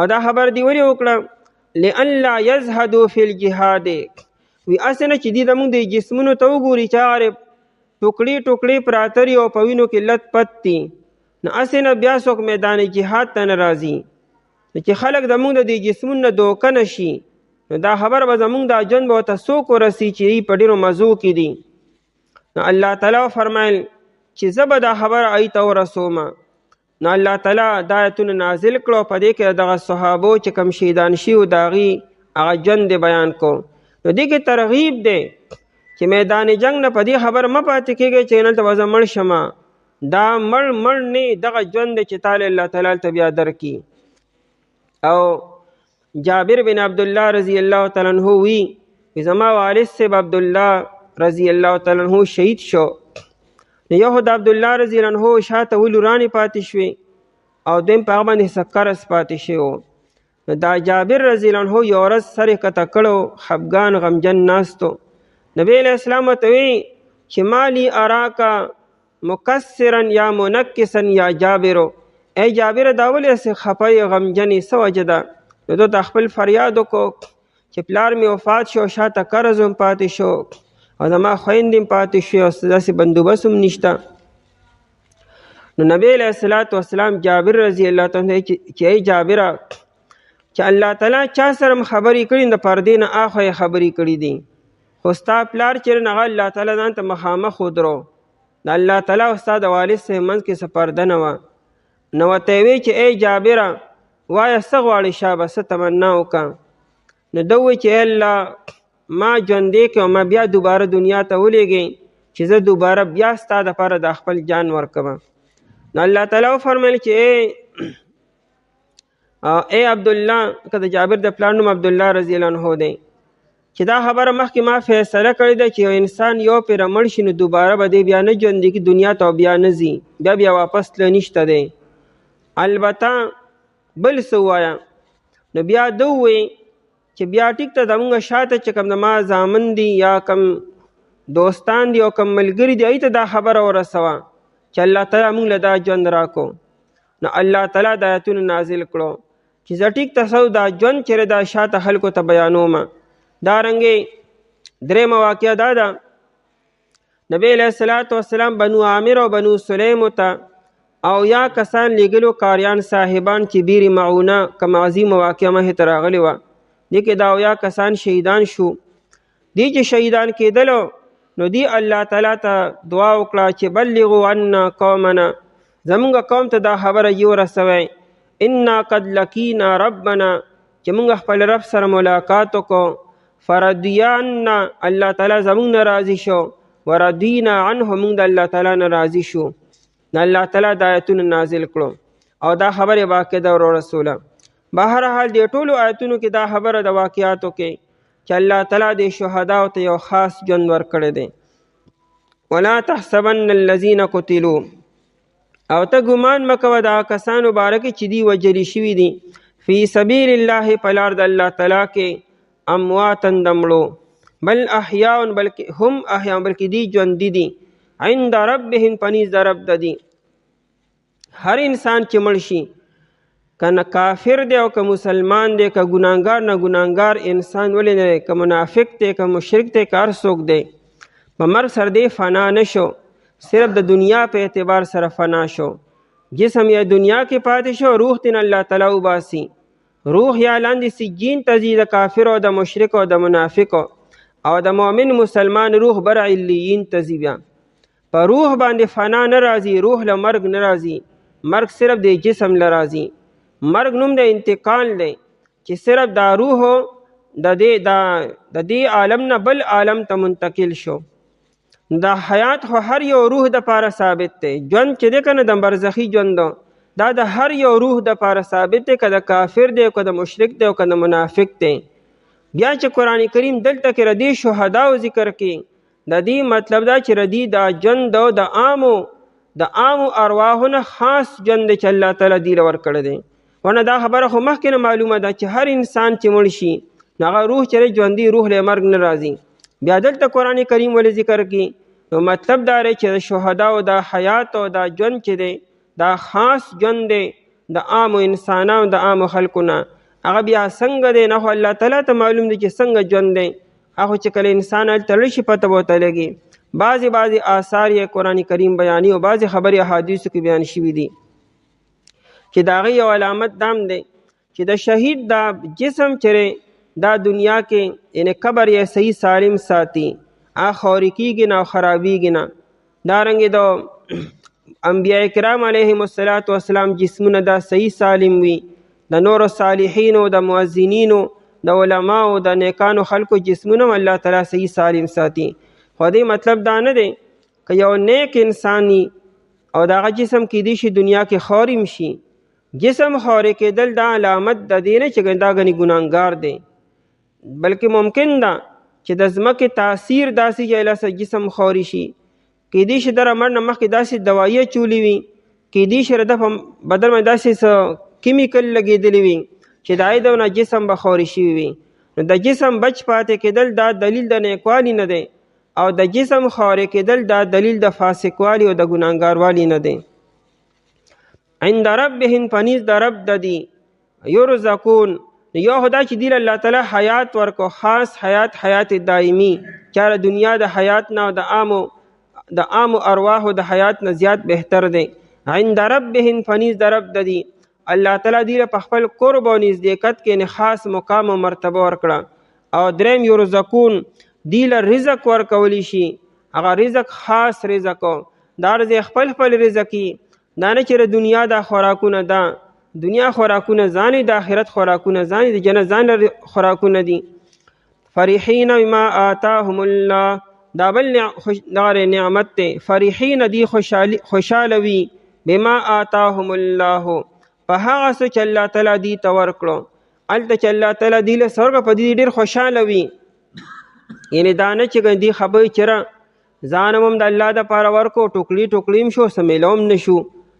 او دا خبر دی ولې وکړه لئلا یزهدوا فی الجهاد وی اسنه چې دی زمونږ د جسمونو ته وګوري چې هغه ټوکړي ټوکړي پراتري او په وینو کې لت پت دي نو اسنه بیا څوک میدان جهاد ته نه راځي چې خلک زمونږ د جسمونو نه دوکه نه شي نو دا خبر به زمونږ دا ژوند به ورته څوک ورسي چې په ډېرو مزو کې دي نو الله تعالی فرمایل چې زه به دا خبره هغوی ته ورسوم نو الله تعالی دا آیتونه نازل کړو په دې کې دغه صحابو چې کوم شهیدان شوي د هغې هغه ژوند دی بیان کو نو دې کې ترغیب دی چې میدان جنگ نه په دې خبر مه پاتې کېږئ چې هلته به زه مړ شمه دا مړ نه دغه ژوند دی چې تاله الله تعالی ته بیا درکړي او جابر بن عبدالله رضی الله تعالی عنہ وی زما والد صاحب عبدالله رضی الله تعالی عنہ شهید شو نو یو د عبدالله رضی الله عنہ شاته ولورانې پاتې شوې او دویم په هغه باندې سکرس پاتې شوی نو دا جابر رضی الله عنہ یو ورځ سر یې کته کړو خفګان غمجن ناستو نبی علیہ السلام ورته وی چې مالی اراکا مکسرا یا منکسا یا جابرو ای جابر دا ولې هسې خفه یې غمجنې څه وجه ده نو ده ته خپل فریاد وکړو چې پلار مې وفات شو شاته قرض هم پاتې شو او زما خویندې هم پاتې شوې او داسې بندوبست هم نشته نو نبی علیه الصلاة والسلام جابر رضی الله تعالی چې ای جابره چې الله تعالی چا سره هم خبرې کړي د پردې نه اخوا یې خبرې کړي دي خو ستا پلار چې هغه الله تعالی ځان ته مخامخ ودرو د الله تعالی او ستا د والد صاحب منځ کې څه پرده نه وه نو ورته یې وی چې ای جابره وایه څه غواړې شابه څه تمنا وکړه نو ده ووایي چې الله ما ژوندی کړې او ما بیا دوباره دنیا ته ولیږئ چې زه دوباره بیا ستا دپاره د خپل جان ورکوم نو الله تعالی وفرمیل چې ای عبدالله که د جابر د پلار نوم عبدالله رضی الله عنه دی چې دا خبره مخکې ما فیصله کړې ده چې یو انسان یو پیره مړ شي نو دوباره به دی بیا نه ژوندي کړي دنیا ته بیا نه ځي بیا واپس تله نشته دی البته بل څه ووایه نو بیا ده ووایي چې بیا ټیک ته زمونږ شاته چې کوم زما زامن دي یا کوم دوستان دي او کوم ملګري دي هغوی ته دا خبره ورسوه چې الله تعالی موږ له دا ژوند راکو نو الله تعالی دا آیتونه نازل کړو چې زه ټیک ته دا ژوند چېرې دا شاته خلکو ته بیانوم دارنګې درېیمه واقعه دا ده نبی علیه الصلاة والسلام بنو عامر او بنو سلیمو ته او یا کسان لګلو کاریان صاحبان چې بیر معونه کوم عظیمه واقعه مخې ته راغلې وه دې کې دا یا کسان شهیدان شو دی چې شهیدان کېدلو نو دی الله تعالی ته دعا وکړه چې بلغوا عنا قومنا زمونږ قوم ته دا خبره یې ورسوئ انا قد لقینا ربنا چې مونږ خپل رب سره ملاقات وکړو فرضیا عنا الله تعالی زمونږ نه راضي شو ورضینا عنه مونږ د الله تعالی نه راضي شو نو الله تعالی دا آیتونه نازل کړو او دا خبره واقع ده ورو رسوله بهرحال دې ټولو آیتونو کې دا خبره د واقعاتو کې چې الله تعالی د شهداو ته یو خاص ژوند ورکړی دی ولا تحسبن الذين قتلوا او ته ګمان مکوه دا کسانو باره کې چې دی وجلی شوي دي فی سبیل الله په لار د الله تعالی کې امواتا د مړو بل احیاء بلکې هم احیاء بلکې دی ژوندي دي عند ربهم پنیز د رب د دي هر انسان چې مړ شي که کافر دی او که مسلمان دی که ګناهګار نه ګناهګار انسان ولې نه دی که منافق دی که مشرک دی که هر څوک دی په مرګ سره دی فنا نه شو صرف د دنیا په اعتبار سره فنا شو جسم یا دنیا کې پاتې شو روح تین الله تعالی وباسي روح یا لاندې سجین ته ځي د کافر او د مشرک او د منافق او د مؤمن مسلمان روح بر علیین ته ځي بیا په روح باندې فنا نه راځي روح له مرګ نه راځي مرګ صرف د جسم له راځي مرګ نوم د انتقال دی چې صرف دا روح د دې عالم نه بل عالم ته منتقل شو دا حیات خو هر یو روح د پاره ثابت دی ژوند چې دی که نه د برزخي ژوند دا د هر یو روح د پاره ثابت دی که د کافر دی که د مشرک دی که د منافق دی بیا چې قرآن کریم دلته کې ردی شهداو ذکر کې د دې مطلب دا چې ردی دا ژوند د عامو ارواحونه خاص ژوند چې الله تعالی دی له ورکړی دی ورنه دا خبره خو مخکې نه معلومه ده چې هر انسان چې مړ شي هغه روح چې ژوندي روح له مرګ نه راځي بیا دلته قرآن کریم ولې ذکر کی نو مطلب دا دی چې د شهداو دا حیات او دا ژوند چې دی دا خاص ژوند دی د عامو انسانانو د عامو خلکو نه هغه بیا څنګه دی نه خو الله تعالی ته معلوم دی چې څنګه ژوند دی هغه چې کله انسان هلته راشي پته به ورته لګي بعضې آثار یې قرآن کریم بیاني او بعضې خبرې احادیثو کې بیان شوي دي چې د هغې یو علامت دام دی چې د شهید دا جسم چې دا دنیا کې یعنی قبر یې صحیح سالم ساتي هغه خوري کېږي نه او خرابېږي نه دارنګې د انبیاء کرام علیهم السلام جسمونه دا صحیح سالم وي د نورو صالحینو د مؤذنینو د علماو د نیکانو خلکو جسمونه الله تعالی صحیح سالم ساتي خو دې مطلب دا نه دی که یو نیک انسانی او دغه جسم کېدی شي دنیا کې خوریم شي جسم خوري کېدل دا علامت د دې نه چې دا ګنې ګناهګار دی بلکې ممکن ده چې د ځمکې تاثیر داسې جایله جسم خوري شي کېدی شي د مړ نه مخکې داسې دوایي چولې وي کېدی شي د په بدن باندې داسې څه کیمیکل لګېدلی وي چې د هغې دونه جسم به خوري شوي وي نو د جسم بچ پاتې کېدل دا دلیل د نیکوالي نه دی او د جسم خوري کېدل دا دلیل د فاسقوالي او د ګناهګاروالي نه دی عند ربهم پنیز د رب د دي یرزقون یو خدا چې دی الله تعالی حیات ورکو خاص حیات دائمی چاره دنیا د حیات نه او د عامو ارواحو د حیات نه زیات بهتر دی عند ربهم فنیز د رب د دی الله تعالی دی په خپل قرب او نزدېکت کې خاص مقام او مرتبه ورکړه او دریم یرزقون دی له رزق ورکولی شي هغه رزق خاص رزق دا رزق خپل رزقي دا نه چې دنیا د خوراکونه ده دنیا خوراکونه ځانې د آخرت خوراکونه ځانې د جنت ځان خوراکونه دي فرحین بما آتاهم الله دا بل نعمت دی فرحین دی خوشحاله وي بما آتاهم الله په هغه څه چې الله تعالی دی ته ورکړو هلته چې الله تعالی دی له څه ورکړه په دې ډېر خوشحاله وي یعنې دا نه چې دی خبرې چېره ځان هم د الله دپاره ورکړو ټوکلي هم شو څه میله هم نه شو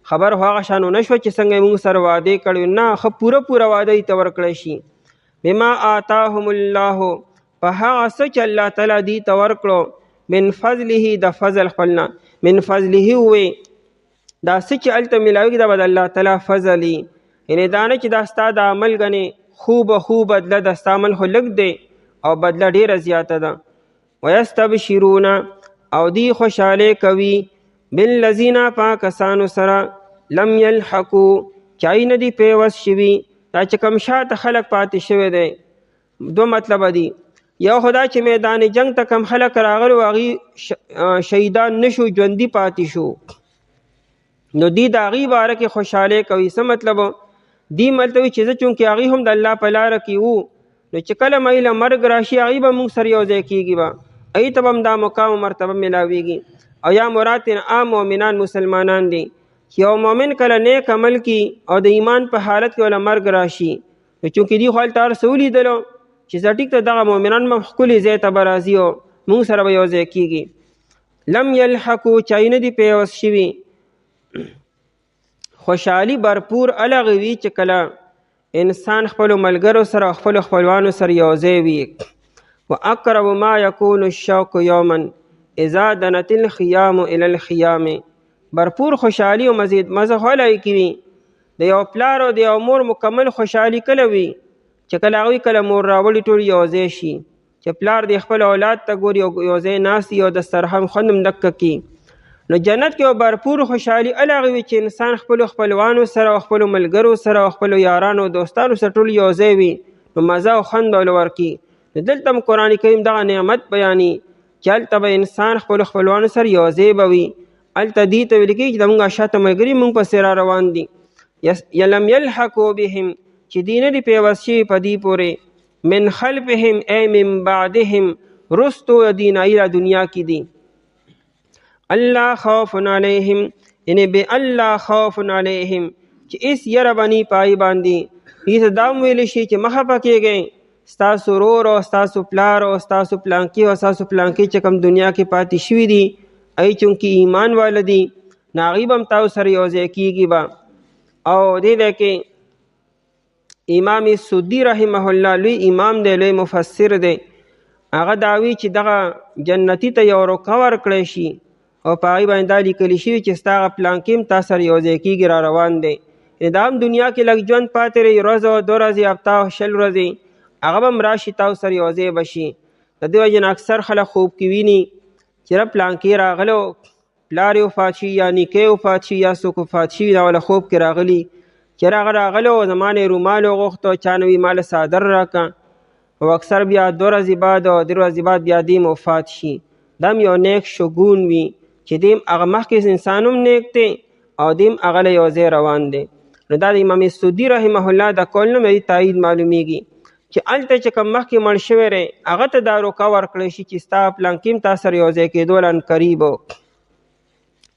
خبر هغه شانو نشوه چې څنګه موږ سره وعده کړی نه ښه پوره وعده یې ته ورکړی شي بما آتاهم الله په هغه څه چې الله تعالی دې ته ورکړو من فضله د فضل خپلنا من فضله وې دا څه چې هلته میلاوي دا به د الله تعالی فضل وي یعنې دا نه چې دا ستا د عمل ګنې خو بدله ده ستا عمل خو لږ دی او بدله ډېره زیاته ده ویستبشرون او دی خوشحالۍ کوي بالذین پاکسانو سره لم یلحقو چای نه دی پیوست شوي دا چې کوم شاته خلک پاتې شوی دی دو مطلب دی یو خدا چې میدان جنگ ته کم خلک راغلي هغوی شهیدان نشو ژوندي پاتې شو نو دی د هغې باره کې خوشحالۍ کوي څه مطلب دی مطلب چې زه چونکې هغې هم د الله په لاره کې وو نو چې کله مې له مرګ راشي هغې به موږ سره یو ځای کېږي به هغې ته به هم دا مقام و مرتبه میلاویږي او یا مراد عام مؤمنان مسلمانان دي چې یو مؤمن کله نیک عمل کی او د ایمان په حالت کې ولا مرګ راشي نو چونکې دی خو هلته هر څه ولیدلو چې زه ټیک ته دغه مؤمنان به ښکلي ځای ته به راځي او موږ سره به یو ځای کېږي لم یلحقو چای نه دي پیوست شوي. خوشحالي برپور هغه وي چې کله انسان خپلو ملګرو سره او خپلو خپلوانو سره یوځای وي. واقرب ما یکون الشوق یوما اذا دنت الخیام الى الخیام. برپور خوشحالي او مزه هلای کوي. د یو پلار او د یو مور مکمل خوشحالي کله وي چې کله هغوی کله مور راوړي ټول یوځای شي، چې پلار د خپل اولاد ته ګوري او یوځای ناست او دسترخوان خوند هم ډک کي. نو جنت کې یو برپور خوشحالي هغه وي چې انسان خپلو خپلوانو سره او خپلو ملګرو سره او خپلو یارانو او دوستانو سره ټول یوځای وي، نو مزه او خوند به ورکي. نو دلته هم قرآن کریم دغه نعمت بیاني چې هلته به انسان خپلو خپلوانو سره یوځای به وي. هلته دې ته ویل کېږي چې زموږ شاته ملګري موږ پسې را روان دي. لم یلحقو بهم چې دی نه دي پیوست شوي په دې پورې، من خلفهم ای من بعدهم رستو دین ایله دنیا کې دي. الله خوف علیهم یعنی بے الله خوف علیهم چې اس یره بنی پای باندې. دې دا ویل شي چې مخه پکېږئ ستاسو ورور او ستاسو پلار او ستاسو پلانکي او ستاسو پلانکي چې کوم دنیا کې پاتې شوي دي ای چونکې ایمان والا دي نو هغوی به هم تاسو سره یوځای کېږي به. او دې ځای کې امام سودي رحمه الله لوی امام دی، لوی مفسر دی، هغه دا وایي چې دغه جنتي ته یو روکه ورکړی شي او په هغې باندې دا لیکلی شوي چې ستا هغه پلانکي هم تا سره یوځای کېږي را روان دی. یعنې دا هم دنیا کې لږ ژوند پاتې رهي، ورځ او 2 ورځې هفته او 20 ورځې هغه به هم راشي تاسو سره یوځای به شي. د دې وجې نه اکثر خلک خوب کې ویني چې ره پلانکي راغلو، پلار یې وفات شي یا نیکه یې وفات شي یا څوک وفات شي، دا وله خوب کې راغلي چې هغه راغلو زما نه یې رومال وغوښتو، چا نه وي ماله څادر راکړه، او اکثر بیا 2 ورځې بعد او 3 ورځې بعد بیا دې وفات شي. دا هم یو نیک شګون وي چې دې هغه مخکې انسان هم نیک دی او دې هم هغه له یوځای روان دی. نو دا د امام سودي رحمه الله د قول نه مې تایید معلومیږي چې هلته چې کوم مخکې مړ شوی دی هغه ته دا روکه ورکړی شي چې ستا پلانکي هم تا سره یوځای کېدو لن قریب.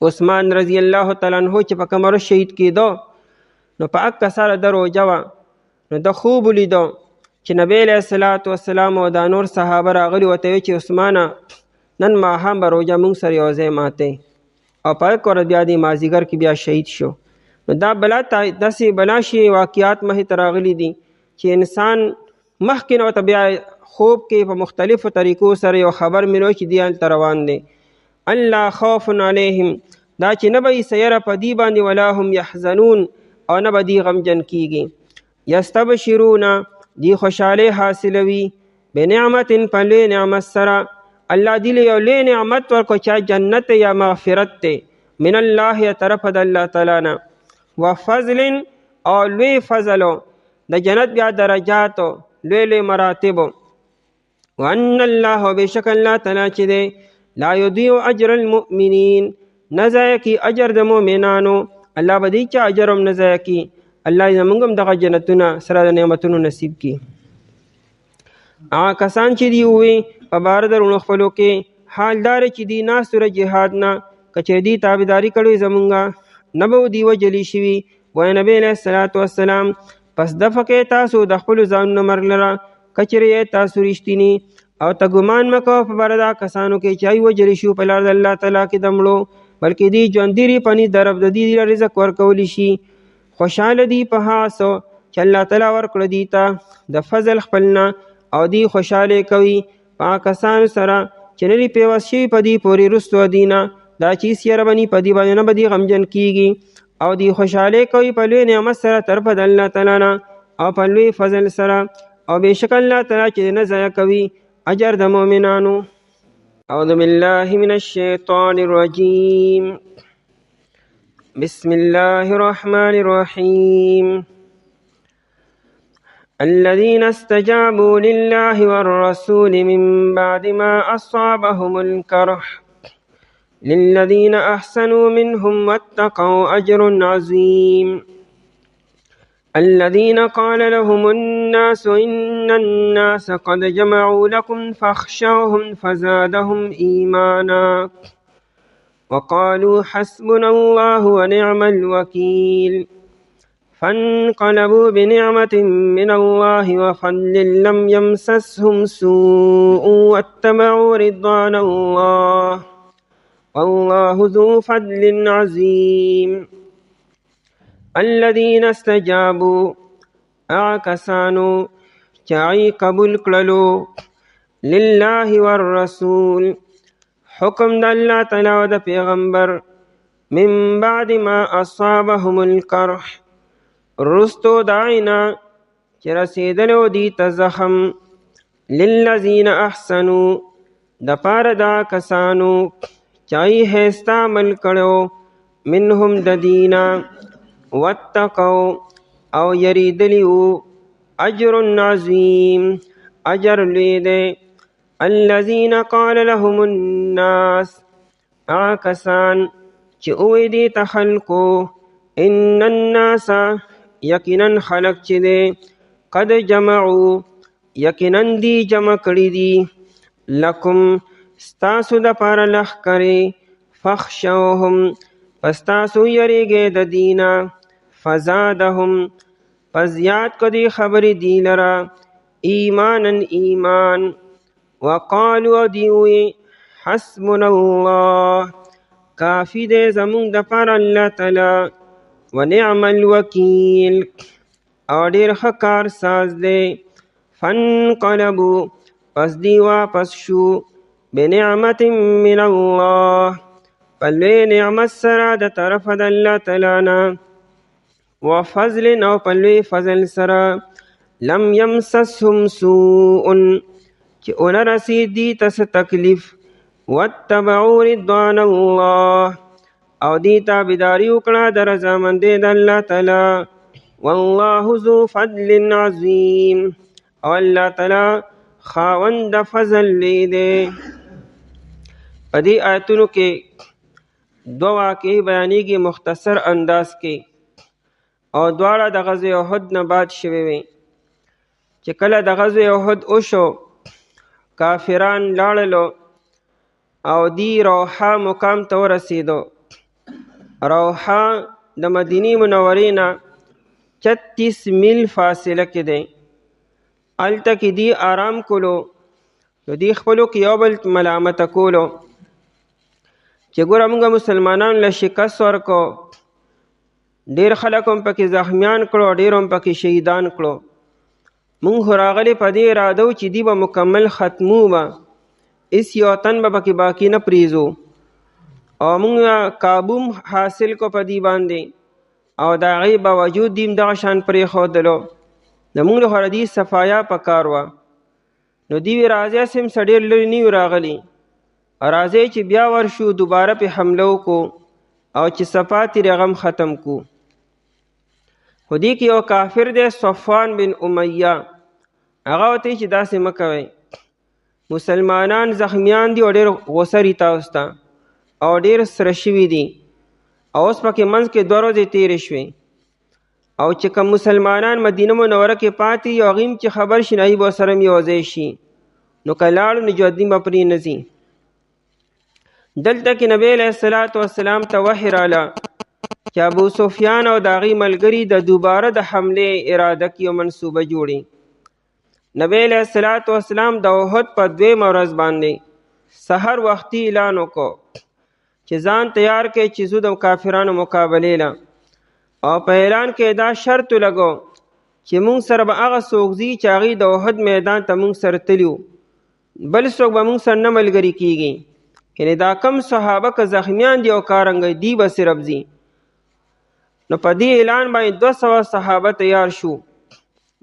عثمان رضی الله تعالی عنه چې په کومه ورځ شهید کېدو نو په اکه سره د روژه وه، نو د خوب ولیدو چې نبی علیه الصلاة والسلام او دا نور صحابه راغلي ورته ویل چې عثمانه نن ماښام به روژه موږ سره یوځای ماتئ، او په اکه ورځ بیا د مازدیګر کې بیا شهید شو. نو دا داسې بلا شي واقعات مخې ته راغلي دي چې انسان مخکې نه ورته بیا خوب کې په مختلفو طریقو سره یو خبر ملو چې دی هلته روان دی. الله خوف علیهم دا چې نه به یې سیره په دې باندې ولا هم یحزنون او نه به دی غمجن کېږي. یستبشرون دی خوشحالۍ حاصلوي بنعمت په لوی نعمت سره. الله دې له یو لوی نعمت ورکړو چا جنت یا مغفرت دی من الله یا طرف د الله تعالی نه، و فضل او لوی فضلو د جنت بیا درجاتو لوی لوی مراتبو. وان الله بشک الله تعالی چې دی لا یضیع اجر المؤمنین نه ضایع کي اجر د مؤمنانو. الله به دې چا اجر هم نه ضایع کي. الله زموږ هم دغه جنتونه سره د نعمتونو نصیب کي. هغه کسان چې دي ووي په باره د وروڼو خپلو کې حال داره چې دي ناست وره جهاد نه که چېرې دوی تابعداري کړې زمونږه نه به دوی وجلي شوي. وایي نبی علیه الصلاة والسلام پس دفع کوئ تاسو د خپلو ځانونو مرګ لره که چېرې تاسو رښتیني، او ته ګمان مه کوه په باره دا کسانو کې چې هغوی وجلي شو په لار د الله تعالی کې د مړو، بلکې دوی ژوندي دي په نیز د رب د دوی رزق ورکولی شي. خوشحاله دي په هغه څه چې الله تعالی ورکړه دوی ته د فضل خپل نه، او دوی خوشحالۍ کوي په هغه کسانو سره چې نه دي پیوست شوي په دوی پورې وروستو دوی نه، دا چې هېڅ یره به ني په دوی باندې نه به دوی غمجن کېږي، او دوی خوشحالۍ کوي په لوی نعمت سره طرفه د الله تعالی نه او په لوی فضل سره. او بېشک الله تعالی چې نه ضایع کوي اجر د مؤمنانو. اعوذ بالله من الشیطان الرجیم بسم الله الرحمن الرحیم. الذين استجابوا لله والرسول من بعد ما أصابهم الكرح للذين أحسنوا منهم واتقوا أجر عظيم. الذين قال لهم الناس إن الناس قد جمعوا لكم فاخشوهم فزادهم إيمانا وقالوا حسبنا الله ونعم الوكيل. فانقلبوا بنعمة من الله وفضل لم يمسسهم سوء واتبعوا رضوان الله والله ذو فضل عظیم. الذين استجابوا کسانو چې قبول کړلو لله والرسول حکم د الله تعالی او د پیغمبر من بعد ما اصابهم القرح رستو داینا چې رسیدلو دی ته زخم للذین احسنوا د پاره دا کسانو چې هستا عمل کړو منهم د دینا واتقوا او یریدلیو اجر عظیم اجر لوی دی. الذین قال لهم الناس کسان چې اوی دی ته خلکو ان الناس یقینا خلق چې دی قد جمعوا یقینا دی جمع کړي دي لکم ستاسو د پاره لښکرې فخشوهم پس تاسو یریږئ د دینا فزادهم پس زیاد کدی خبری دی لرا ایمانا ایمان وقالوا دیوی حسبنا الله کافی دے زمون د پر الله تعالی ونعم الوکیل او ډیر ښه کار ساز دی. فانقلبوا پس دی واپس شو بنعمت من الله پلوی نعمت سره د طرف د الله تعالی نه وفضل او پلوی فضل سره لم یمسسهم سوء چې اون رسید دی تس تکلیف واتبعوا رضوان الله او دی تابعداري وکړه د رضامندۍ د الله تعالی. والله ذو فضل عظیم او الله تعالی خاوند فضل لري دی. په دې آیتونو کې دو واقعې بیانېږي مختصر انداز کې او دواړه د غزوه احد نه بعد شوې وې. چې کله د غزوه احد وشو کافران لاړلو او دی روحا مقام ته ورسېدو. روحا د مدینې منورې نه 36 میل فاصله کې دی. هلته کې دی آرام کولو نو دی خپلو کې یو بل ملامته کولو چې ګوره موږ مسلمانانو له شکست ورکو ډیر خلک هم پکې زخمیان کړو ډیر هم پکې شهیدان کړو. مونږ خو راغلي په دې اراده و چې دی به مکمل ختمو به هېڅ یو تن به پکې باقي نه پریږدو او مونږ کابو حاصل کو په دې باندې او د هغې باوجود دیم دغه شان پرېښودلو. د مونږ لپاره دې صفایا پکار وه. نو دوی وی راځئ سم څه ډېر لرې نه یو راغلي راځئ چې بیا ورشو دوباره پې حمله وکړو او چې صفا تېرې هغه هم ختم کړو. خو دې کې یو کافر دی صفوان بن امیه هغه ورته چې داسې مه کوئ مسلمانان زخمیان دي او ډېر غوسه دي تاسو ته او ډېر سره شوي دي او اوس پکې منځ کې 2 ورځې تېرې شوې او چې کوم مسلمانان مدینه منوره کې پاتې یو هغې هم چې خبر شي نو هغوی به ورسره هم یو ځای شي نو که لاړو نو جدي به پرې نه ځي. دلته کې نبی علیه الصلاة والسلام ته وحی راله چې ابو سفیان او د هغې ملګري د دوباره د حملې اراده کې یو منصوبه جوړي. نبی علیه الصلاة والسلام د احد په 2 ورځ باندې سحر وختي اعلان وکړو چې ځان تیار کړئ چې ځو د کافرانو مقابلې له او په اعلان کې دا شرط لګو چې مونږ سره به هغه څوک ځي چې هغې د احد میدان ته مونږ سره تلي بل څوک به مونږ سره نه ملګري کېږي. یعنې دا کم صحابه که زخمیان دي او کارنګه دی به صرف ځي. نو په دې اعلان باندې 200 صحابه تیار شو.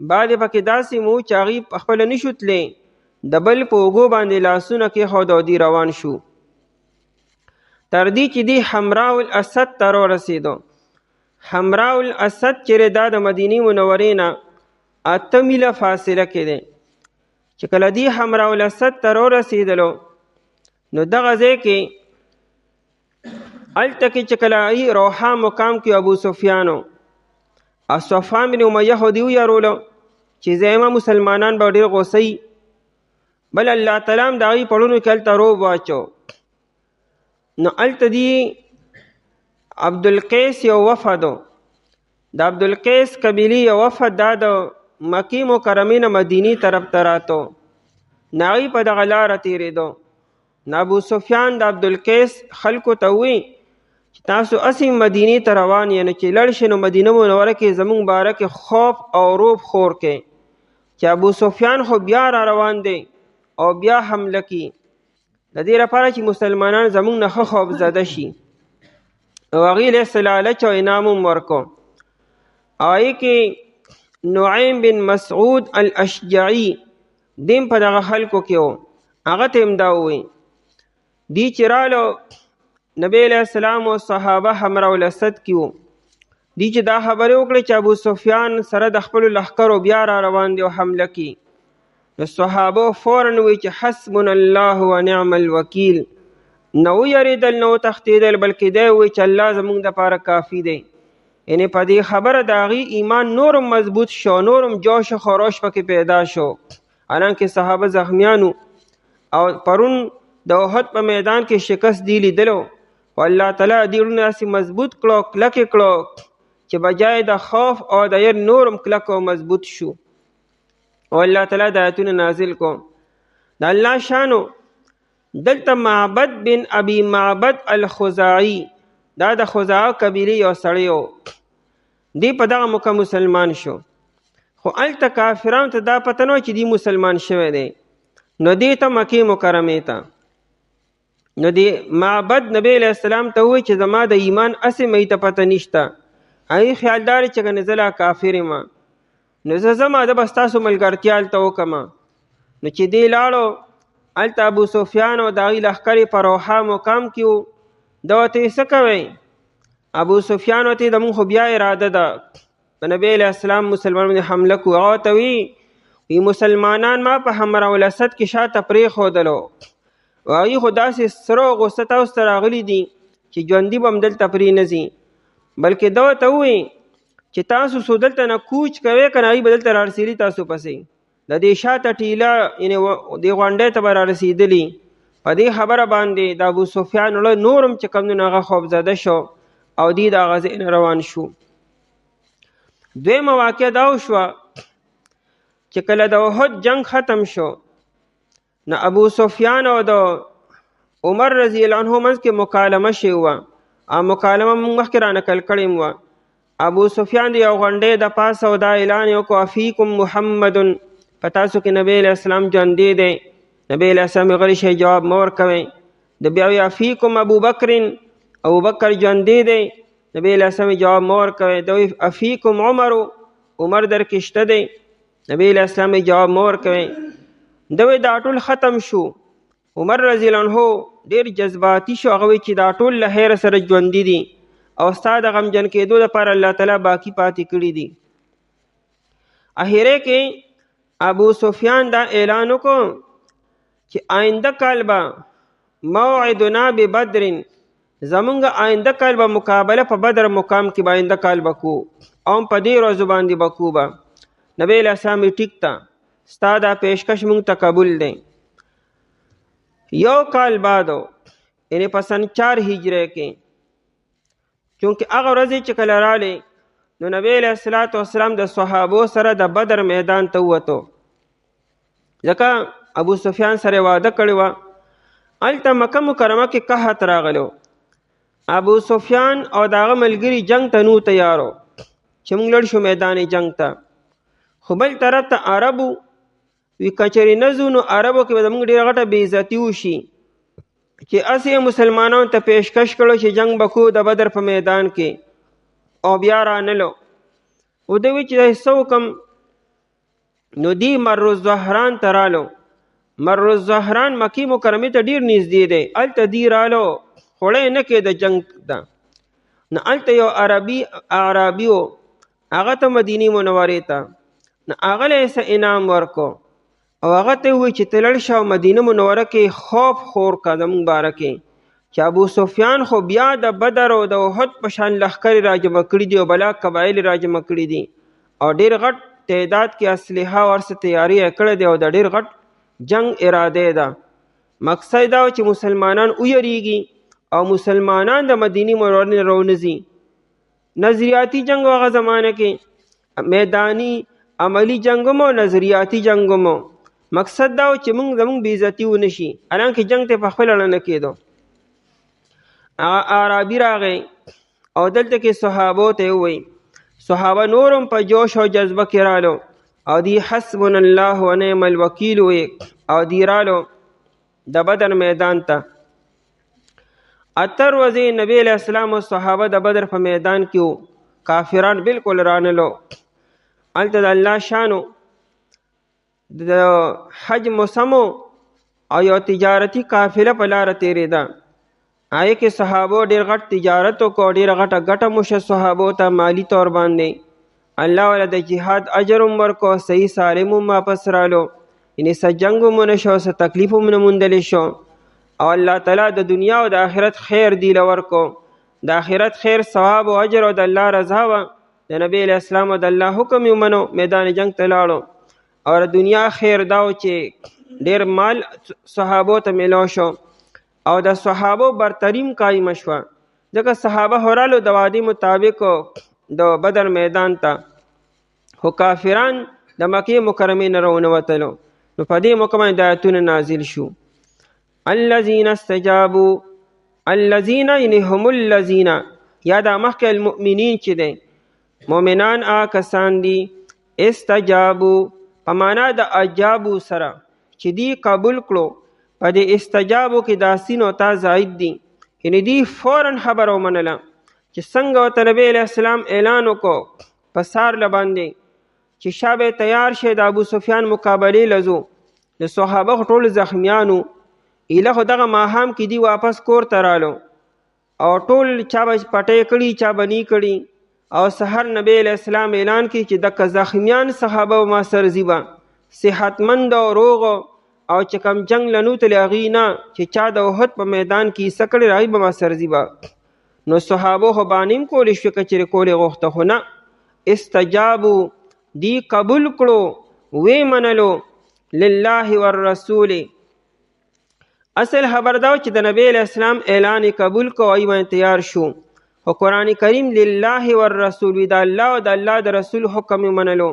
بعد پکې داسې مو چې هغې پخپله نشو تللی د بل په اوږو باندې لاسونه کېښود او دی روان شو تر دې چې دی حمراء الاسد ته ورسېدو. حمراء الاسد چې دا د مدینې منورې نه 8 میله فاصله کې دی. چې کله دی حمراء الاسد ته ورسېدلو نو دغه ځای کې هلته کې چې کله روحا مقام کې ابو سفیانو او صفوان بن امیه خو دې ویارولو چې زیمه مسلمانان به ډېر غوسه وي بل الله تعالی هم د هغوی پړونو کې هلته روب واچو. نو هلته دی عبدالقیس یو وفد د عبدالقیس قبیلې یو وفد دا د مکې مکرمې نه مدینې طرف ته راتو نو هغوی په دغه لاره تېرېدو. ابو سفیان د عبدالقیس خلکو ته وی چې تاسو اسی مدینې ته روان یې، نو چې لړ شئ نو مدینه منوره کې زمونږ باره کې خوف او روب خور کې چې ابو سفیان خو بیا را روان دی او بیا حمله کی، د دې لپاره چې مسلمانان زمونږ نه ښه خوف زده شي. او هغې له سلالچ او انعام هم ورکو. او هغې کې نعیم بن مسعود الاشجعي دیم په دغه خلکو کې و. هغه ته هم دا ووی دی چې رالو نبی علیہ السلام او صحابه همراه الاسد کې وو. دی چې دا خبرې وکړې چې ابو سفیان سره د خپلو لښکرو بیا را روان دی او حمله کی، نو صحابه فوراً وی چې حسبنا الله ونعم الوکیل، نو یریدل نو تښتېدل، بلکې دی وی چې الله زمونږ دپاره کافي دی. یعنې په دې خبره د هغې ایمان نورم مضبوط شو، نورم جوش و خروش پکې پیدا شو. حالانکه صحابه زخمیانو او پرون د احد په میدان کې شکست دی لیدلو، او الله تعالی دې زړونه داسې مضبوط کړو، کلکې کړو چې بجای د خوف او د ير نورم کلک او مضبوط شو. او الله تعالی د آیتونه نازل کو. د الله شانو دلته معبد بن ابي معبد الخزاعي، دا د خزاعه قبیلې یو سړی و، دی په دغه موقع مسلمان شو. خو هلته کافرانو ته دا پته نه چې دی مسلمان شوی دی، نو دی ته مکې مکرمې ته، نو دی معبد نبی علیہ السلام ته ووی چې زما د ایمان اسې مې ته پته نشته. هغې خیال دار چې کنه زه لا کافر یم، نو زه ځمه ده به ستاسو ملګرتیا هلته وکړمه. نو چې دی لاړو، هلته ابو سفیان او د هغې لښکرې په روحا مقام کې وو. ده ورته څه کوئ؟ ابو سفیان ورته زمونږ خو بیا اراده ده په نبی علیہ السلام مسلمان باندې حمله کړو. هغه ورته وی مسلمانان ما په همراه الاسد کې شاته پرېښودلو، او هغې خو داسې سره غوسه تاسو ته راغلي دي چې ژوندي به هم دلته پرې نه ځي، بلکې ده ورته ووایي چې تاسو څو دلته نه کوچ کوئ که نه هغوی به دلته رارسېدلي تاسو پسې، د دې شاته ټیله یعنې دې غونډۍ ته به رارسېدلي. په دې خبره باندې د ابو سفیان زړه نورم چې کوم دی نو هغه خوفزده شو او دی د هغه ځای نه روان شو. دویمه واقعه دا وشوه چې کله د احد جنگ ختم شو، نو ابو سفیان او د عمر رضی الله عنه منځ کې مکالمه شوې وه، او مکالمه موږ مخکې رانقل کړې وه. ابو سفیان د یو غونډۍ د پاسه او دا اعلان یې وکړو افیکم محمد، په تاسو کې نبی علیہ السلام ژوندی دی. نبی علیہ السلام غلی شئ، جواب مه ورکوئ. د بیا وی افیکم ابو بکر، ابو بکر ژوندی دی. نبی علیہ السلام جواب مه ورکوئ. د وی افیکم عمر، عمر در کې شته دی. نبی علیہ السلام جواب مه ورکوئ. د وی دا ټول ختم شو. عمر رضی الله عنه ډېر جذباتي شو، هغه وی چې دا ټول له خیره سره ژوندي دي او ستا د غمجن کېدو لپاره الله تعالی باقي پاتې کړي دي. اخیره کې ابو سفیان دا اعلان وکړو چې آینده کال به موعدنا ببدر، زمونږ آینده کال به مقابله په بدر مقام کې به آینده کال به کو، او په دې ورځو باندې به کو به. نبی علیہ السلام ټیک ته ستا دا پیشکش مونږ ته قبول دی. یو کال بعد یعنی په سن 4 هجری کې، چونکه هغه ورځې چې کله راغلې نو نبی علیہ السلام د صحابو سره د بدر میدان ته ووتو، ځکه ابو سفیان سره وعده کړې وه. هلته مکه مکرمه کې قحط راغلو. ابو سفیان او د هغه ملګري جنگ ته نو تیارو چې موږ لړ شو میدان جنگ ته. خو بل طرف ته عربو وی کچرې نه ځو نو عربو کې به زموږ ډېره غټه بېعزتي وشي چې اسې مسلمانانو ته پیشکش کړو چې جنگ به کو د بدر په میدان کې، او بیا رانلو. و دوی وی چې څه وکړم، نو دی مر الزهران ته رالو. مر الزهران مکې مکرمې ته ډېر نږدې دی. هلته دی رالو، خوړی نه کېده جنگ ته. نو هلته یو عربي و، هغه ته مدینې منورې ته، نو هغه له یې څه انعام ورکو، او هغه ته ووایي چې ته لړ شه او مدینه منوره کې خوف خور که زموږ باره کې چې ابو سفیان خو بیا د بدر او د احد په شان لښکرې راجمع کړي دي او بلا قبایل راجمع کړي دي، او ډېر غټ تعداد کې اسلحه ورسره تیاری یې کړی دی او د ډېر غټ جنگ اراده ده. مقصد دا و چې مسلمانان ویریږي او مسلمانان د مدینې منورې نه راونځي. نظریاتي جنگ هغه زمانه کې میدانی عملی جنگمو، نظریاتی جنگمو. مقصد دا و چې موږ زموږ بېعزتي ونه شي. حالانکې جنګ ته په خپله نه کېدو. هغه عربي راغی او دلته کې صحابو ته ووایي. صحابه نورم په جوش او جذبه کې رالو او دی حسبنا الله ونعم الوکیل وی او دی رالو د بدر میدان ته. اتر ورځې نبی علیہ السلام او صحابه د بدر په میدان کې وو. کافران بالکل رانلو. هلته د الله شانو د حج موسمو او یو تجارتي قافله په لاره تېرېده. هغې کې صحابو ډېر غټ تجارت وکړو، ډېره غټه ګټه مو شه صحابو ته مالي طور باندې. الله والا د جهاد اجر هم ورکړو، صحیح سالم هم واپس رالو. یعنې څه جنګ هم ونه شو، څه تکلیف هم نه موندلی شو. او الله تعالی د دنیا او د آخرت خیر دی له ورکړو. د آخرت خیر ثواب او اجر او د الله رضا وه. د نبی علیه السلام او د الله حکم یې ومنو، میدان جنګ ته لاړو. او د دنیا خیر دا و چې ډېر مال صحابو ته میلاو شو او د صحابو برتریم قایمه شوه. ځکه صحابه هرالو د وعدې مطابق د بدر میدان ته، خو کافران د مکې مکرمې نه راونوتلو. نو په دې موقع باندې د آیتونه نازل شو. الذین استجابوا، الذین یعنې هم الذین، یا دا مخکې المؤمنین چې دی مؤمنان هغه کسان دي استجابو په معنا د اجابو سره چې دی قبول کړو. په دې استجابو کې دا سین او تا زائد دي، یعنې دی فوراً خبره ومنله چې څنګه ورته نبی علیه السلام اعلان وکړو په سهار له باندې چې شابه تیار شي د ابو سفیان مقابلې لزو. د صحابه ټول زخمیانو ایله خو دغه ماښام کې دی واپس کور ته رالو او ټول چا به پټۍ کړي چا به نی کړي. او سحر نبی علیه السلام اعلان کړي چې دغه زخمیان صحابه ما سره ځي به صحتمند او روغ، او چې کم جنگ لنوتلی هغوی نه چې چا د احد په میدان کې ایسه کړې هغوی به ما سره ځي به. نو صحابو خو بانې هم کولی شوې که چېرې کولې غوښته، خو نه، استجابو دی قبول کړو وی منلو لله والرسول. اصل خبر دا چې د نبی علیہ السلام اعلان قبول کو ای باندې تیار شو. خو قرآن کریم لله والرسول وی د الله او د الله د رسول حکم منلو.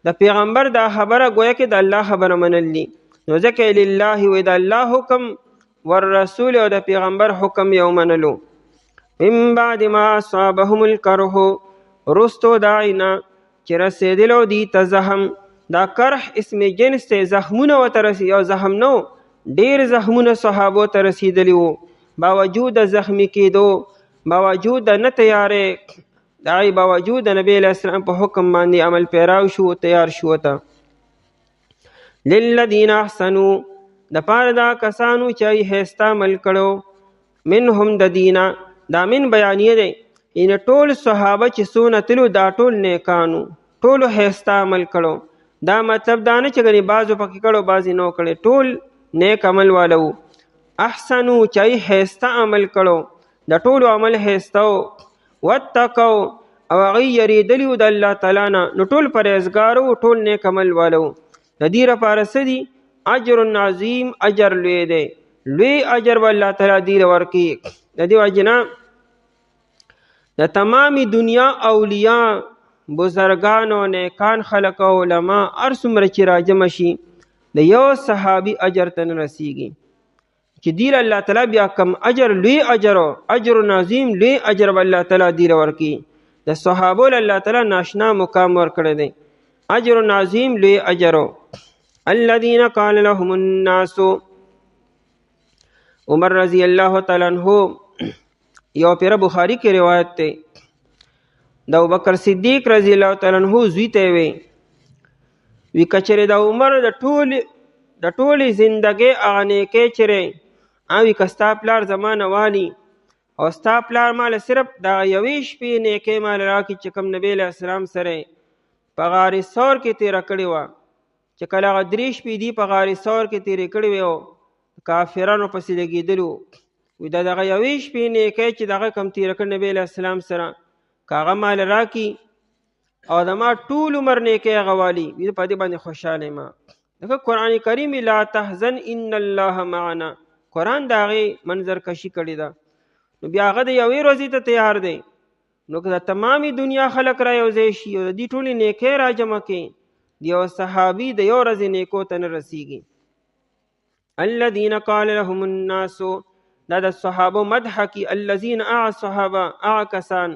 د پیغمبر دا خبره گویا کې د الله خبره منلی. نو ځکه لله وی د الله حکم، والرسول او د پیغمبر حکم یو منلو. من بعد ما اصابهم الکرح، رستو داینا چې رسېدلو دی ته زخم. دا کرح اسم جنس ته زخمونه ورته رسي، یو زخم نو ډېر زخمونه صحابو ته رسېدلي وو. باوجود د زخمي کېدو، باوجود د نه تیارې، د هغې باوجود د نبی علیه السلام په حکم باندې عمل پیراو شو، تیار شو ته. للذین احسنوا، د پاره دا کسانو چې ښایسته عمل کړو، منهم د دینه، دا من بیانیه دی. یعنې ټول صحابه چې څونه تلو دا ټول نیکانو، ټولو ښایسته عمل کړو. دا مطلب دا نه چې ګنې بعضو پکې کړو بعضې نو کړی، ټول نیک عمل والا وو. احسنو چې ښایسته عمل کړو، د ټولو عمل ښایسته و. واتقو او هغوی یریدلي وو د الله تعالی نه، نو ټول پرهیزګار وو، ټول نیک عمل والا وو. د دې لپاره څه دي؟ اجر عظیم، اجر لوی دی، لوی اجر به الله تعالی دې له ورکړي. د دې وجې نه د تمامي دنیا اولیاء، بزرگان او نیکان خلق او علما هر څومره چې راجمع شي د یو صحابي اجر ته نه رسیږي چې دې له الله تعالی بیا کم اجر، لوی اجر، اجر عظیم، لوی اجر به الله تعالی دې له ورکړي. د صحابو له الله تعالی ناشنا مقام ورکړی دی، اجر عظیم، لوی اجر. الذین قال لهم الناس، عمر رضی الله تعالی عنہ یو پیر بخاری کې روایت ته د ابوبکر صدیق رضی الله تعالی عنہ زوی ته وی کچره د عمر د ټولې زندګۍ هغه نیکۍ چیرې اوی که ستا پلار زمانه والی او ستا پلار مال صرف د یوې شپې نیکۍ مال راکړي چې کوم نبی علیه السلام سره په غار ثور کې تېره کړې وه، چې کله هغه 3 شپې دي په غار ثور کې تېرې کړې وې او کافرانو پسې لګېدلو، وي د دغه یوې شپې نیکۍ چې دغه کم تېره کړ نبی علیه السلام سره که هغه مال راکړي او د ما ټول عمر نیکۍ هغه والي، وي په دې باندې خوشحاله یم. دغه قرآن کریم لا تحزن ان الله معنا، قرآن د هغې منظر کشي کړې ده. نو بیا هغه د یوې ورځې ته تیار دی. نو که د تمامي دنیا خلق را یو ځای شي او د دې ټولې نیکۍ را جمع کړي، د یو صحابي د یو ورځې نیکو ته نه رسیږي. الذین قال لهم الناس، دا د صحابو مدح کی. الذین صحابه کسان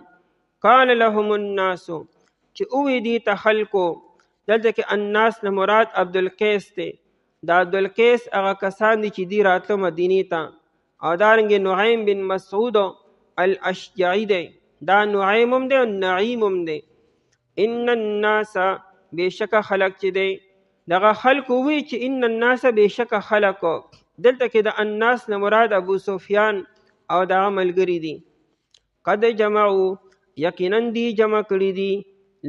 قال لهم الناس چې اوی دی ته خلکو. دلته کې الناس نه مراد عبدالقیس دی. دا عبدالقیس هغه کسان دي چې دی راتلو مدینې ته. او دارنګې نعیم بن مسعود الاشجعی دی. دا نعیم هم دی او نعیم هم دی. ان الناس بېشکه خلق چې دی، دغه خلق وی چې ان الناس بېشکه خلق. دلته کې د الناس نه مراد ابو سفیان او دغه ملګري دي. قد جمعو یقینا دی جمع کړي دي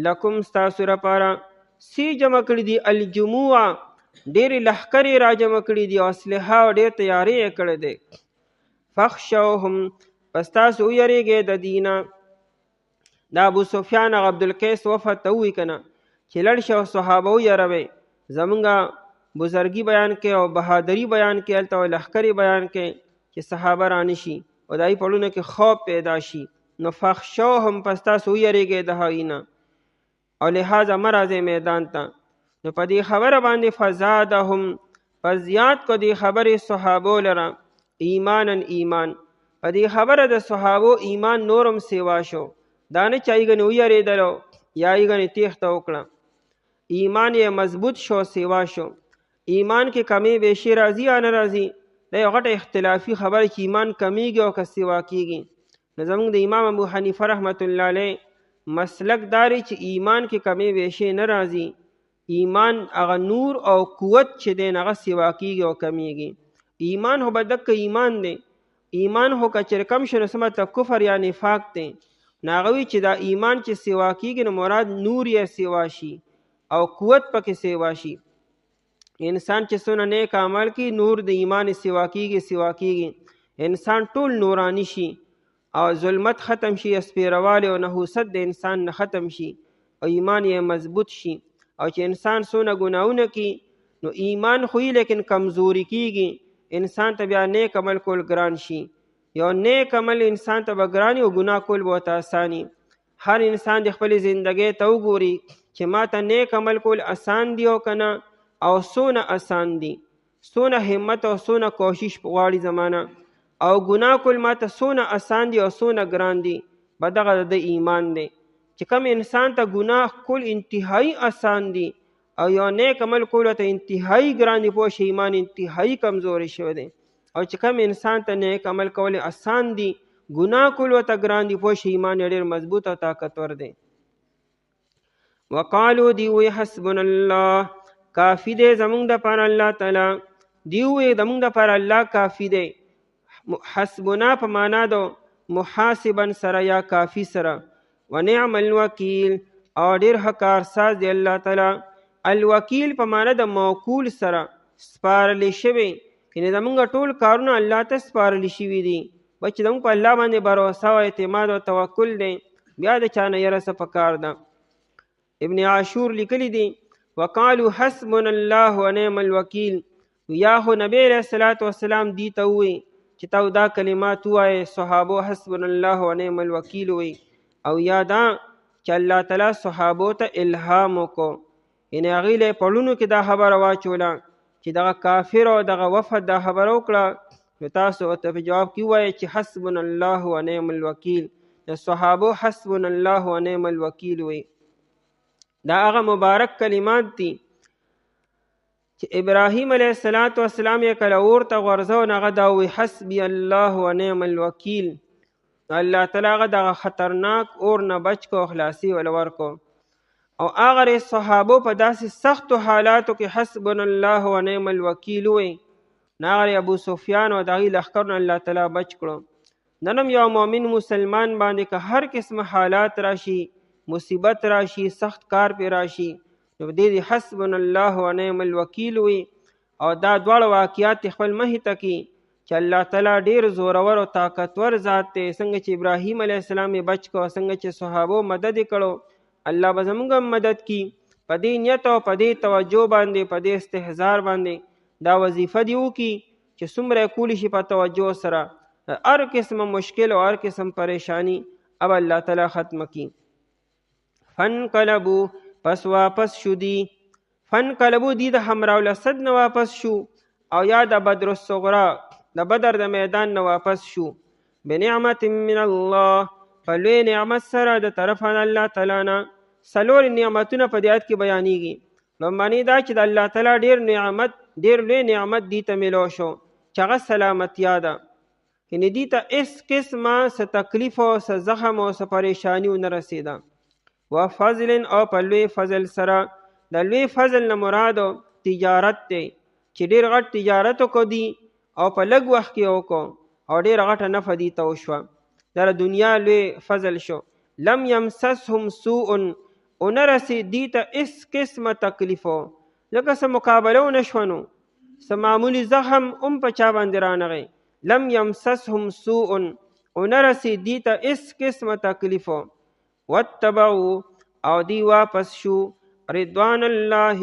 لکم ستاسو لپاره. سی جمع کړي دي الجموع ډېرې لښکرې را جمع کړي دي او اسلحه او ډېر تیاری یې کړی دی. فخشوهم پس تاسو ویریږئ د دینه. دا ابو سفیان هغه عبدالقیس وفد ته ووایي که نه چې لړ شي او صحابه ویروئ، زمونږ بزرګي بیان کې او بهادري بیان کې، هلته لښکرې بیان کې چې صحابه رانشي او د هغوی په زړونو کې خوف پیدا شي. نو فخشوهم پس تاسو ویریږئ د هغوی نه او لہذا مه راځئ میدان ته. نو په دې خبره باندې فزادهم پس زیات کو دې خبرې صحابو لره ایمانا ایمان. په دې خبره د صحابو ایمان نورم سیوا شو. دا نه چې ایګنې ویرېدلو یا ایګنې تیښته وکړه. ایمان یې مضبوط شو، سیوا شو. ایمان کې کمی بیشي راځي یا نه راځي، دا یو غټه اختلافي خبره چې ایمان کمیږي او که سیوا کیږي. نو زموږ د امام ابو حنیفه رحمت الله علیه مسلک داری چې ایمان کې کمی بیشي نه راځي. ایمان هغه نور او قوت چې دی هغه سیوا کیږي او کمیږي. ایمان هو بدک ایمان دی. ایمان هو که چېرې کم شي نو څه مطلب کفر یا نفاق دی. نو هغه وایي چې دا ایمان چې سیوا کیږي نو مراد نور یې سیوا شي او قوت پکې سیوا شي. انسان چې څونه نیک عمل کوي نور د ایمان سیوا کیږي. انسان ټول نورانی شي او ظلمت ختم شي، سپیروالی او نحوست د انسان نه ختم شي او ایمان یې مضبوط شي. او چې انسان څونه ګناهونه کوي نو ایمان خو لیکن کمزوري کیږي، انسان ته بیا نیک عمل کول ګران شي. یو نیک عمل انسان ته به ګران او ګناه کول به ورته اساني. هر انسان د خپلې زندګۍ ته وګوري چې ما ته نیک عمل کول اسان دی او که نه، او څونه اسان دي، څونه همت او څونه کوشش غواړي زمانه، او ګناه کول ما ته څونه اسان دي او څونه ګران دي. به دغه د ایمان دی چې کوم انسان ته ګناه کول انتهایی اسان دي او یو نیک عمل کول ته انتهایی ګران دي، پوه شي ایمان انتهایی کمزوري شوی دی. او چې کوم انسان ته نیک عمل کول اسان دي، ګناه کول ته ګران دي، پوه شي ایمان ډېر مضبوط او طاقتور دی. وقالو دی وی حسبنا الله کافی دی زمونږ دپاره الله تعالی. دی وی زمونږ دپاره الله کافی دی. حسبنا په معنا د محاسبا سره یا کافی سره. ونعم الوکیل او ډېر ښه کارساز دی الله تعالی. الوکیل په معنا د موکول سره، سپارلی شوی، یعنې زمونږ ټول کارونه الله ته سپارلی شوي دي. بس چې زمونږ په الله باندې بروسه او اعتماد او توکل دی، بیا د چا نه یره څه پکار ده. ابن عاشور لیکلی دی وقالو حسبنا الله ونعم الوکیل. یا خو نبی علیه الصلاة والسلام دی ته ووایي چې تا دا کلمات ووایې، صحابو حسبنا الله ونعم الوکیل ووایي. او یا دا چې الله تعالی صحابو ته الهام وکړو، یعنې هغوی له یې په زړونو کې دا خبره واچوله چې دغه کافر او دغه وفد دا خبره وکړه. نو تاسو ورته په جواب کې ووایئ چې حسبنا الله ونعم الوکیل. د صحابو حسبنا الله ونعم الوکیل وایي. دا هغه مبارک کلمات دي چې ابراهیم علیه السلام یې کله اور ته غورځو نو هغه دا وایي حسبي الله ونعم الوکیل. الله تعالی هغه دغه خطرناک اور نه بچ کو، خلاصي ول ورکو. او هغه صحابو په داسې سختو حالاتو کې حسبنا الله ونعم الوکیل وایي، نو هغه ابو سفیان او د هغوی لښکرونه الله تعالی بچ کړو. نن هم یو مؤمن مسلمان باندې که هر قسم حالات راشي، مصیبت راشي، سخت کار پې راشي، نو دې حسبنا الله ونعم الوکیل وي. او دا دواړه واقعات خپل مخې ته کي چې الله تعالی ډېر زورور او طاقتور ذات دی. څنګه چې ابراهیم علیه السلام یې بچ کړو، څنګه چې صحابو مدد یې کړو، الله به زموږ هم مدد کي. په دې نیت او په دې توجه باندې، په دې استحضار باندې دا وظیفه دې وکړي چې څومره یې کولی شي په توجه سره هر قسم مشکل او هر قسم پریشانی اب الله تعالی ختم کی. فانقلبوا پس واپس شدی فانقلبو دی د حمراء الاسد نه واپس شو او یا د بدر الصغرا د بدر د میدان نه واپس شو بنعمت من الله په لوی نعمت سره د طرفه د الله تعالی نه. څلور نعمتونه په دې آیت کې بیانیږي. لومړنی دا چې د الله تعالی ډیر لوی نعمت دی ته میلو شو چې هغه سلامتیا ده، یعنې دې ته هېڅ قسمه څه تکلیف او څه زخم او څه پریشاني ونه رسېده. وفضل او په لوی فضل سره. د لوی فضل نه مراد تجارت دی چې ډېر غټ تجارت وکړو دي او په لږ وخت کې وکړو او ډېره غټه نفع دې ته وشوه. دا د دنیا لوی فضل شو. لم یمسسهم سوء ونه رسېد دې ته هېڅ قسمه تکلیف لکه څه مقابله ونه شوه نو څه معمولي زخم هم په چا باندې رانغی. لم یمسسهم سوء ونه رسېد دې ته هېڅ قسمه تکلیف. واتبعوا او دی واپس شو رضوان الله.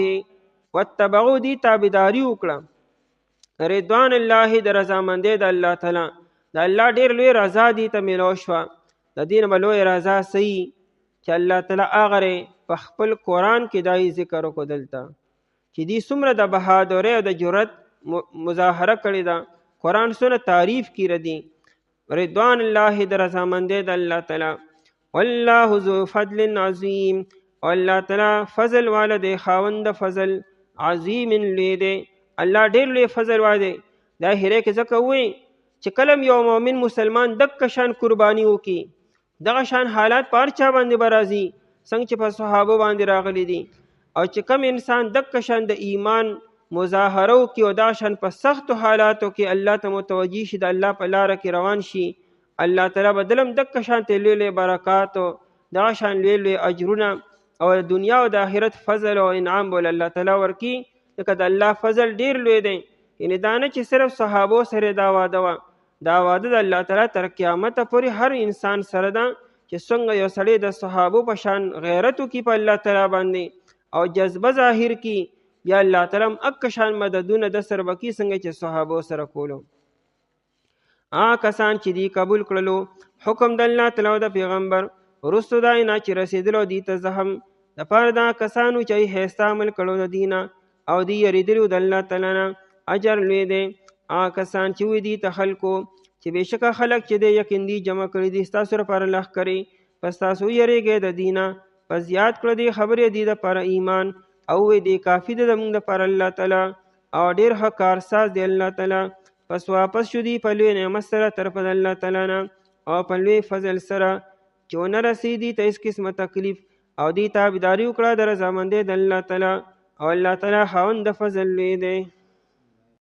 واتبعوا دی تابعداري وکړه رضوان الله د رضامندۍ د الله تعالی. د الله ډېر لوی رضا دی ته میلو شوه. د دې نه به لوی رضا صحیح چې الله تعالی هغه په خپل قرآن کې دای ذکر وکړو دلته چې دی څومره د بهادرۍ او د جرأت مظاهره کړې ده. قرآن څونه تعریف کې ردي. رضوان الله د رضامندۍ د الله تعالی. والله ذو فضل عظیم او الله تعالی فضل والا دی، خاوند فضل عظیم لوی دی. الله ډېر لوی فضل والا دی. دا هیره کې ځکه وایي چې کلم یو مؤمن مسلمان دغه شان قرباني وکړي دغه شان حالات په هر چا باندې به راځي څنګه چې په صحابو باندې راغلي دي. او چې کم انسان دغه شان د ایمان مظاهره وکړي او دا شان په سختو حالاتو کې الله ته متوجي شي، د الله په لاره کې روان شي، الله تعالی به دلم دغه شانتې لوی لوی برکات او دغه شان لوی لوی اجرونه او د دنیا او د آخرت فضل او انعام به الله تعالی ورکړي. ځکه د الله فضل ډېر لوی دی. یعنې دا نه چې صرف صحابو سره دا واده وه، دا واده د الله تعالی تر قیامته پورې هر انسان سره ده چې څنګه یو سړی د صحابو په شان غیرت وکړي په الله تعالی باندې او جذبه ظاهر کړي، بیا الله تعالی هم هغه شان مددونه د سره به کړي څنګه چې صحابو سره کولو. کسان چې دی قبول کړلو حکم د الله تعالی او د پیغمبر وروستو دا نه چې رسېدلو دي ته زهم د پاره دا کسانو چې ښایسته عمل کړو د دینه او دی یریدلو د الله تعالی نه اجر لوی دی. کسان چې وي دي ته خلکو چې بېشکه خلک چې دی یقین دي جمع کړي دي ستاسو لپاره لښکرې، پس تاسو یریږئ د دینه، پس زیات کړه دي خبرې دي دپاره ایمان او وی دی کافي ده زموږ دپاره الله تعالی او ډېر ښه کارساز دی الله تعالی. پس واپس شو دي په لوی نعمت سره طرفه د الله تعالی نه او په لوی فضل سره چې ونه رسېدي ته هېڅ قسمه تکلیف او دی تابعداري وکړه د رضامندۍ د الله تعالی او الله تعالی خاوند د فضل لوی دی.